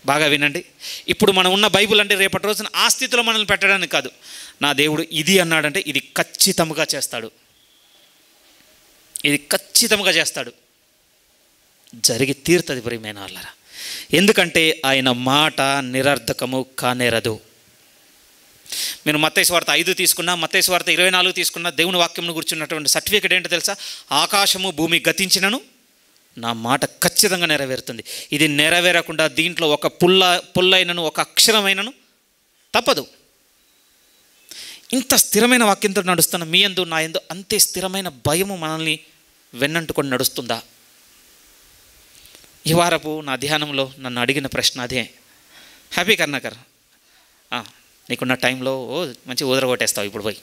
బాగా వినండి, ఇప్పుడు మనం ఉన్న బైబిల్ అంటే రేపటి రోజున ఆ స్థితిలో మనల్ని పెట్టడానికి కాదు. నా దేవుడు ఇది అన్నాడంటే ఇది ఖచ్చితంగా చేస్తాడు, ఇది ఖచ్చితంగా చేస్తాడు, జరిగి తీరుతుంది ప్రియమైన వాళ్ళారా. ఎందుకంటే ఆయన మాట నిరర్ధకము కానేరదు. మీరు మత్తయి సువార్త 5 తీసుకున్నా, మత్తయి సువార్త 24 తీసుకున్నా, దేవుని వాక్యంను గుర్చున్నటువంటి సర్టిఫికేట్ ఏంటో తెలుసా? ఆకాశము భూమి గతించినను నా మాట ఖచ్చితంగా నెరవేరుతుంది. ఇది నెరవేరకుండా దీంట్లో ఒక పుల్లైనను ఒక అక్షరమైనను తప్పదు. ఇంత స్థిరమైన వాక్యంతో నడుస్తున్న మీ యందు నా యందు అంతే స్థిరమైన భయము మనల్ని వెన్నంటుకొని నడుస్తుందా? ఈ వారపు నా ధ్యానంలో నన్ను అడిగిన ప్రశ్న అదే. హ్యాపీ కర్ణాకర్, నీకున్న టైంలో మంచి ఊదరగొట్టేస్తావు, ఇప్పుడు పోయి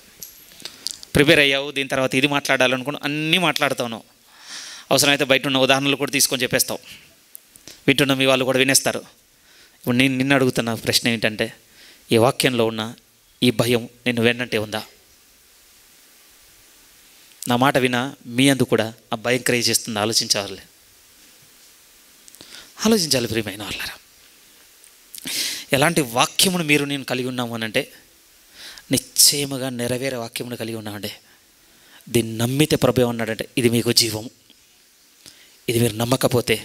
ప్రిపేర్ అయ్యావు, దీని తర్వాత ఇది మాట్లాడాలనుకుని అన్నీ మాట్లాడుతావు. అవసరమైతే బయట ఉన్న ఉదాహరణలు కూడా తీసుకొని చెప్పేస్తావు, వింటున్న మీ వాళ్ళు కూడా వినేస్తారు. ఇప్పుడు నేను నిన్ను అడుగుతున్న ప్రశ్న ఏంటంటే, ఈ వాక్యంలో ఉన్న ఈ భయం నిన్ను వెన్నంటే ఉందా? నా మాట వినా మీ అందు కూడా ఆ భయం క్రియేట్ చేస్తుంది. ఆలోచించాలి ప్రియమైన వాళ్ళారా. ఎలాంటి వాక్యమును మీరు నేను కలిగి ఉన్నాము అని అంటే నిశ్చయముగా నెరవేరే వాక్యమును కలిగి ఉన్నామండి. దీన్ని నమ్మితే ప్రభు అన్నాడంటే ఇది మీకు జీవము, ఇది మీరు నమ్మకపోతే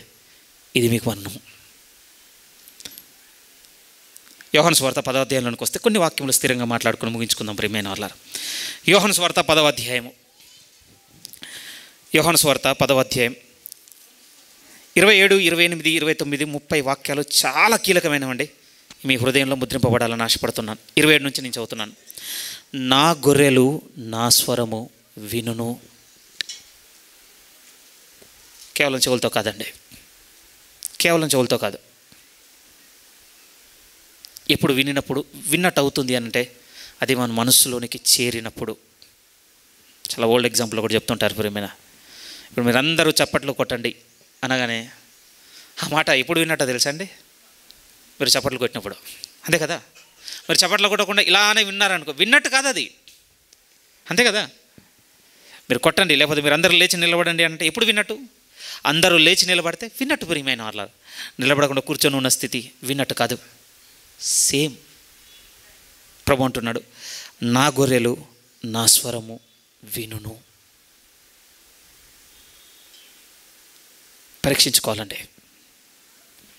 ఇది మీకు మరణము. యోహాను సువార్త 10వ అధ్యాయంలోనికి వస్తే కొన్ని వాక్యములు స్థిరంగా మాట్లాడుకుని ముగించుకుందాం ప్రియమైన వాళ్ళారా. యోహాను సువార్త 10వ అధ్యాయము, యోహాను సువార్త 10వ అధ్యాయం 27, 28, 29, 30 వాక్యాలు చాలా కీలకమైనవండి. మీ హృదయంలో ముద్రింపబడాలని ఆశపడుతున్నాను. 27 నుంచి నేను చదువుతున్నాను. నా గొర్రెలు నా స్వరము వినును. కేవలం చెవులతో కాదండి, కేవలం చెవులతో కాదు. ఎప్పుడు విన్నట్టు అవుతుంది అంటే అది మన మనస్సులోనికి చేరినప్పుడు. చాలా ఓల్డ్ ఎగ్జాంపుల్ కూడా చెప్తుంటారు ప్రియమైన. ఇప్పుడు మీరు అందరూ చప్పట్లు కొట్టండి అనగానే ఆ మాట ఎప్పుడు విన్నట్టో తెలుసా అండి? మీరు చప్పట్లు కొట్టినప్పుడు, అంతే కదా. మీరు చప్పట్లు కొట్టకుండా ఇలానే విన్నారనుకో, విన్నట్టు కాదు అది, అంతే కదా. మీరు కొట్టండి, లేకపోతే మీరు అందరూ లేచి నిలబడండి అంటే ఎప్పుడు విన్నట్టు? అందరూ లేచి నిలబడితే విన్నట్టు ప్రియమైన వాళ్ళ. నిలబడకుండా కూర్చొని ఉన్న స్థితి విన్నట్టు కాదు. సేమ్ ప్రభు అంటున్నాడు, నా గొర్రెలు నా స్వరము వినును. పరీక్షించుకోవాలండి,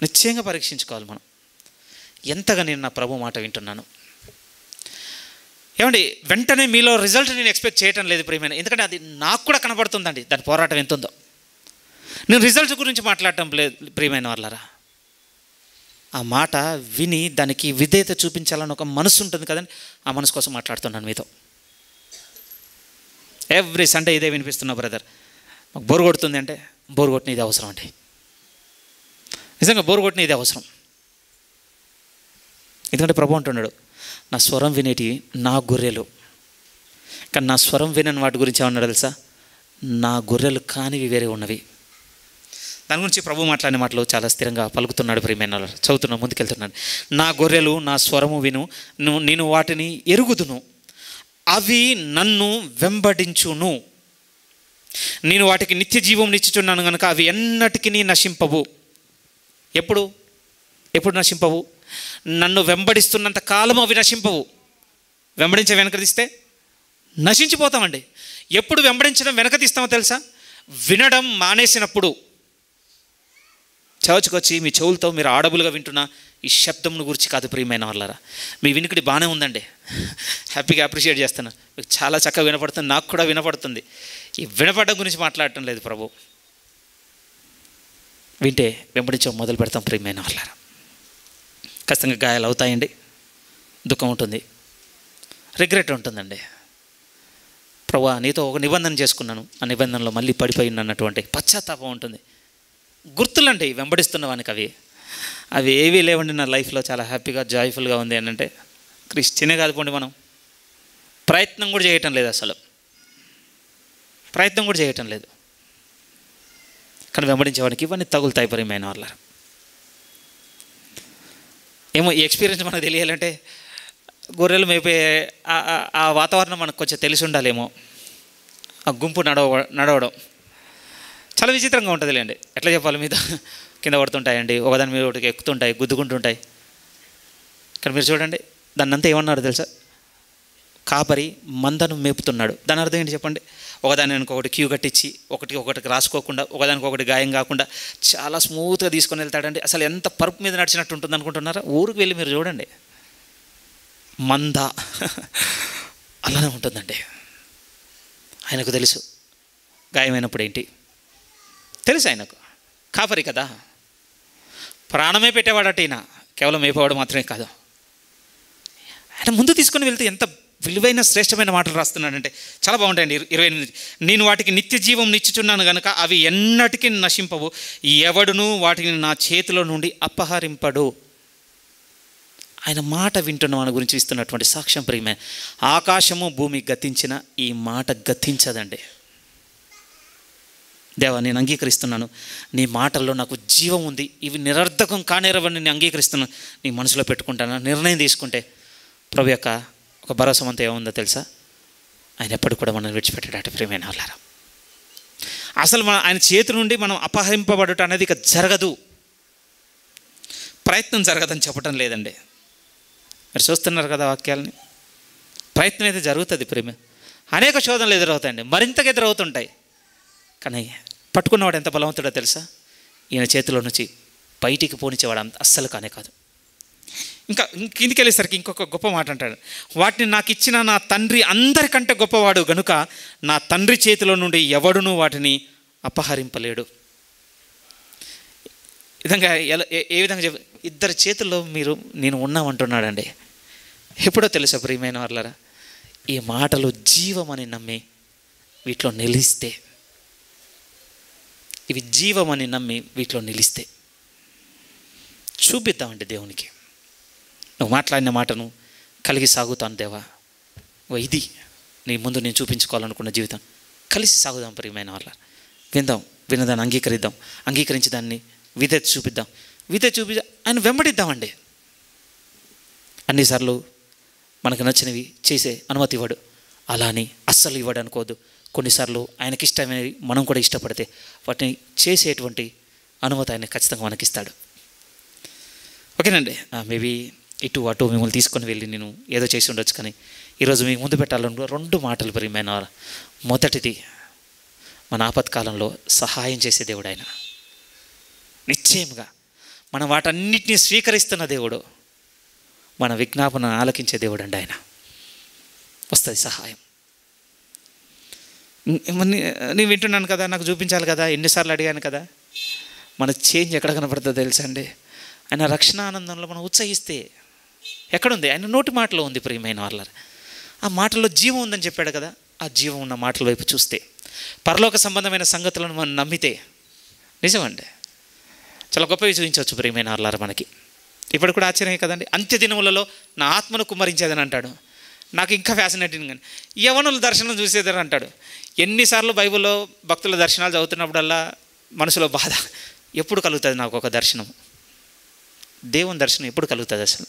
నిశ్చయంగా పరీక్షించుకోవాలి మనం. ఎంతగా నేను నా ప్రభు మాట వింటున్నాను. ఏమండి, వెంటనే మీలో రిజల్ట్ నేను ఎక్స్పెక్ట్ చేయటం లేదు ప్రియమైన. ఎందుకంటే అది నాకు కూడా కనబడుతుందండి, దాని పోరాటం ఎంత ఉందో. నేను రిజల్ట్స్ గురించి మాట్లాడటం లేదు ప్రియమైన వాళ్ళరా. ఆ మాట విని దానికి విధేయత చూపించాలని ఒక మనసు ఉంటుంది కదండి, ఆ మనసు కోసం మాట్లాడుతున్నాను మీతో. ఎవ్రీ సండే ఇదే వినిపిస్తున్నా బ్రదర్, మాకు బోరు కొడుతుంది అంటే, బోరు కొట్టిన ఇది అవసరం అండి. నిజంగా బోరు కొట్టిన ఇది అవసరం. ఎందుకంటే ప్రభు అంటున్నాడు, నా స్వరం వినేటి నా గొర్రెలు. కానీ నా స్వరం వినని వాటి గురించి ఏమన్నాడు తెలుసా? నా గొర్రెలు కానివి వేరే ఉన్నవి. దాని గురించి ప్రభు మాట్లాడిన మాటలు చాలా స్థిరంగా పలుకుతున్నాడు ప్రియమైన. చదువుతున్నా, ముందుకెళ్తున్నాను. నా గొర్రెలు నా స్వరము విను, నేను వాటిని ఎరుగుదును, అవి నన్ను వెంబడించును. నేను వాటికి నిత్య జీవం నిచ్చుచున్నాను కనుక అవి ఎన్నటికీ నశింపవు. ఎప్పుడు నశింపవు? నన్ను వెంబడిస్తున్నంత కాలం అవి నశింపవు. వెంబడించే వెనకదీస్తే నశించిపోతామండి. ఎప్పుడు వెంబడించడం వెనకదీస్తామో తెలుసా? వినడం మానేసినప్పుడు. చర్చ్కి వచ్చి మీ చెవులతో మీరు ఆడబుల్గా వింటున్న ఈ శబ్దంను గురించి కాదు ప్రియమైన వాళ్ళారా. మీ వినికిడి బాగానే ఉందండి, హ్యాపీగా అప్రిషియేట్ చేస్తున్నాను, మీకు చాలా చక్కగా వినపడుతుంది, నాకు కూడా వినపడుతుంది. ఈ వినపడడం గురించి మాట్లాడటం లేదు ప్రభు. వింటే వెంబడించడం మొదలు పెడతాం ప్రియమైన వాళ్ళారా. ఖచ్చితంగా గాయాలు అవుతాయండి, దుఃఖం ఉంటుంది, రిగ్రెట్ ఉంటుందండి. ప్రభు నీతో ఒక నిబంధన చేసుకున్నాను, ఆ నిబంధనలో మళ్ళీ పడిపోయింది అన్నటువంటి పశ్చాత్తాపం ఉంటుంది. గుర్తులండి వెంబడిస్తున్న వానికి అవి. అవి ఏవీ లేవండి నా లైఫ్లో. చాలా హ్యాపీగా జాయ్ఫుల్గా ఉంది అని అంటే క్రిస్టియనే కాదు పోండి, మనం ప్రయత్నం కూడా చేయటం లేదు, అసలు ప్రయత్నం కూడా చేయటం లేదు. కానీ వెంబడించేవాడికి ఇవన్నీ తగులుతాయి ప్రియమైన వాళ్ళ. ఏమో ఈ ఎక్స్పీరియన్స్ మనకు తెలియాలంటే గొర్రెలు మేపే ఆ వాతావరణం మనకు కొంచెం తెలిసి ఉండాలేమో. ఆ గుంపు నడవడం చాలా విచిత్రంగా ఉంటుందిలేండి. ఎట్లా చెప్పాలి, మీద కింద పడుతుంటాయండి, ఒకదాని మీద ఒకటికి ఎక్కుతుంటాయి, గుద్దుకుంటుంటాయి. కానీ మీరు చూడండి, దాన్ని అంతా ఏమన్నాడు తెలుసా? కాపరి మందను మేపుతున్నాడు. దాని అర్థం ఏంటి చెప్పండి? ఒకదాని ఇంకొకటి క్యూ కట్టించి ఒకటికి రాసుకోకుండా, ఒకదానికొకటి గాయం కాకుండా చాలా స్మూత్గా తీసుకొని వెళ్తాడండి. అసలు ఎంత పరుపు మీద నడిచినట్టు ఉంటుంది అనుకుంటున్నారా? ఊరికి వెళ్ళి మీరు చూడండి, మంద అలానే ఉంటుందండి. ఆయనకు తెలుసు గాయమైనప్పుడు ఏంటి, తెలుసు ఆయనకు. కాపరి కదా, ప్రాణమే పెట్టేవాడట ఈయన. కేవలం మేపేవాడు మాత్రమే కాదు, ఆయన ముందు తీసుకొని వెళ్తే ఎంత విలువైన శ్రేష్టమైన మాటలు రాస్తున్నాడంటే చాలా బాగుంటాయండి. 28, నేను వాటికి నిత్య జీవం నిచ్చుచున్నాను కనుక అవి ఎన్నటికీ నశింపవు, ఎవడును వాటిని నా చేతిలో నుండి అపహరింపడు. ఆయన మాట వింటున్న మన గురించి ఇస్తున్నటువంటి సాక్ష్యం ప్రియమే. ఆకాశము భూమి గతించిన ఈ మాట గతించదండి. దేవా, నేను అంగీకరిస్తున్నాను, నీ మాటల్లో నాకు జీవం ఉంది, ఇవి నిరర్ధకం కానేరవని నేను అంగీకరిస్తున్నాను. నీ మనసులో పెట్టుకుంటాను, నిర్ణయం తీసుకుంటే ప్రభు యొక్క ఒక భరోసా అంతా ఏముందో తెలుసా? ఆయన ఎప్పుడు కూడా మనం విడిచిపెట్టాడట ప్రియమైన వాళ్ళారా. అసలు ఆయన చేతి నుండి మనం అపహరింపబడటం అనేది ఇక జరగదు. ప్రయత్నం జరగదని చెప్పటం లేదండి. మీరు చూస్తున్నారు కదా వాక్యాలని. ప్రయత్నం అయితే జరుగుతుంది ప్రేమ. అనేక శోధనలు ఎదురవుతాయండి, మరింతగా ఎదురవుతుంటాయి. కానీ పట్టుకున్నవాడు ఎంత బలవంతుడో తెలుసా? ఈయన చేతిలో నుంచి బయటికి పోనిచ్చేవాడు అస్సలు కానే కాదు. ఇంకా కిందికి వెళ్ళేసరికి ఇంకొక గొప్ప మాట అంటాడు, వాటిని నాకు ఇచ్చిన నా తండ్రి అందరికంటే గొప్పవాడు గనుక నా తండ్రి చేతిలో నుండి ఎవడునూ వాటిని అపహరింపలేడు. విధంగా ఏ విధంగా ఇద్దరి చేతుల్లో నేను ఉన్నామంటున్నాడండి. ఎప్పుడో తెలుసా ప్రియమైన వాళ్ళరా? ఈ మాటలు జీవమని నమ్మి వీటిలో నిలిస్తే, ఇవి జీవమని నమ్మి వీటిలో నిలిస్తే చూపిద్దామండి దేవునికి. నువ్వు మాట్లాడిన మాటను కలిగి సాగుతాను దేవా, ఇది నీ ముందు నేను చూపించుకోవాలనుకున్న జీవితం. కలిసి సాగుదాం ప్రియమైన వాళ్ళ. విన్నదాన్ని అంగీకరిద్దాం, అంగీకరించి దాన్ని విధేయత చూపిద్దాం, ఆయన వెంబడిద్దామండి. అన్నిసార్లు మనకు నచ్చినవి చేసే అనుమతి ఇవ్వడు, అలా అని అస్సలు ఇవ్వడు అనుకోవద్దు. కొన్నిసార్లు ఆయనకి ఇష్టమైనవి మనం కూడా ఇష్టపడితే వాటిని చేసేటువంటి అనుమతి ఆయన ఖచ్చితంగా మనకిస్తాడు. ఓకేనండి. మేబీ ఇటు అటు మిమ్మల్ని తీసుకొని వెళ్ళి నేను ఏదో చేసి ఉండొచ్చు, కానీ ఈరోజు మీకు ముందు పెట్టాలనుకో 2 మాటలు ప్రియమైన. మొదటిది, మన ఆపత్కాలంలో సహాయం చేసే దేవుడు ఆయన. నిశ్చయంగా మనం వాటన్నిటినీ స్వీకరిస్తున్న దేవుడు, మన విజ్ఞాపన ఆలకించే దేవుడు అండి ఆయన. వస్తుంది సహాయం. నేను వింటున్నాను కదా, నాకు చూపించాలి కదా, ఎన్నిసార్లు అడిగాను కదా. మన చేంజ్ ఎక్కడ కనపడుతుందో తెలుసా అండి? ఆయన రక్షణ ఆనందంలో మనం ఉత్సహిస్తే ఎక్కడుంది? ఆయన నోటి మాటలో ఉంది ప్రియమైన వాళ్ళ. ఆ మాటల్లో జీవం ఉందని చెప్పాడు కదా. ఆ జీవం ఉన్న మాటల వైపు చూస్తే, పరలోక సంబంధమైన సంగతులను మనం నమ్మితే నిజమండి చాలా గొప్పవి చూపించవచ్చు ప్రియమైన వాళ్ళారా మనకి. ఇప్పుడు కూడా ఆశ్చర్యమే కదండి. అంత్యదినములలో నా ఆత్మను కుమ్మరించేదని అంటాడు. నాకు ఇంకా ఫ్యాసినేటింగ్ కానీ యవనుల దర్శనం చూసేదని అంటాడు. ఎన్నిసార్లు బైబిల్లో భక్తుల దర్శనాలు చదువుతున్నప్పుడల్లా మనసులో బాధ, ఎప్పుడు కలుగుతుంది నాకు ఒక దర్శనం, దేవుని దర్శనం ఎప్పుడు కలుగుతుంది అసలు?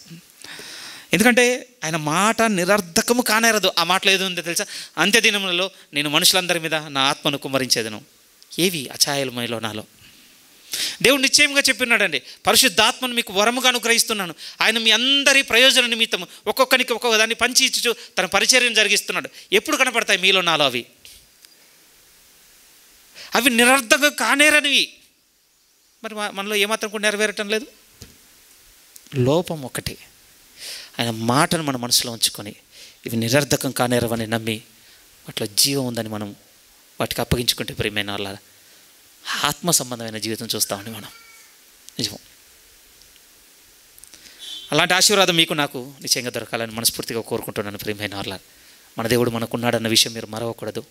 ఎందుకంటే ఆయన మాట నిరర్ధకము కానేరదు. ఆ మాటలో ఏదో ఉందో తెలుసా? అంత్యదినములలో నేను మనుషులందరి మీద నా ఆత్మను కుమ్మరించేదను. ఏవి అఛాయలమయలో నాలో దేవుడు నిశ్చయంగా చెప్పినాడండి. పరిశుద్ధాత్మను మీకు వరముగా అనుగ్రహిస్తున్నాను. ఆయన మీ అందరి ప్రయోజన నిమిత్తం ఒక్కొక్కరికి ఒక్కొక్క దాన్ని పంచి ఇచ్చు తన పరిచర్యను జరిగిస్తున్నాడు. ఎప్పుడు కనపడతాయి మీలో నాలో అవి? అవి నిరర్ధకం కానేరనివి. మరి మనలో ఏమాత్రం కూడా నెరవేరటం లేదు. లోపం ఒకటి, ఆయన మాటను మన మనసులో ఉంచుకొని ఇవి నిరర్ధకం కానేరవని నమ్మి వాటిలో జీవం ఉందని మనం వాటికి అప్పగించుకుంటే ప్రియమైన వాళ్ళ ఆత్మ సంబంధమైన జీవితం చూస్తామండి మనం. నిజం. అలాంటి ఆశీర్వాదం మీకు నాకు నిశ్చయంగా దొరకాలని మనస్ఫూర్తిగా కోరుకుంటున్నాను ప్రియమైన వాళ్ళ. మన దేవుడు మనకున్నాడన్న విషయం మీరు మరవకూడదు.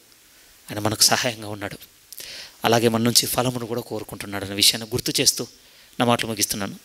ఆయన మనకు సహాయంగా ఉన్నాడు, అలాగే మన నుంచి ఫలమును కూడా కోరుకుంటున్నాడు అన్న విషయాన్ని గుర్తు చేస్తూ నా మాటలు ముగిస్తున్నాను.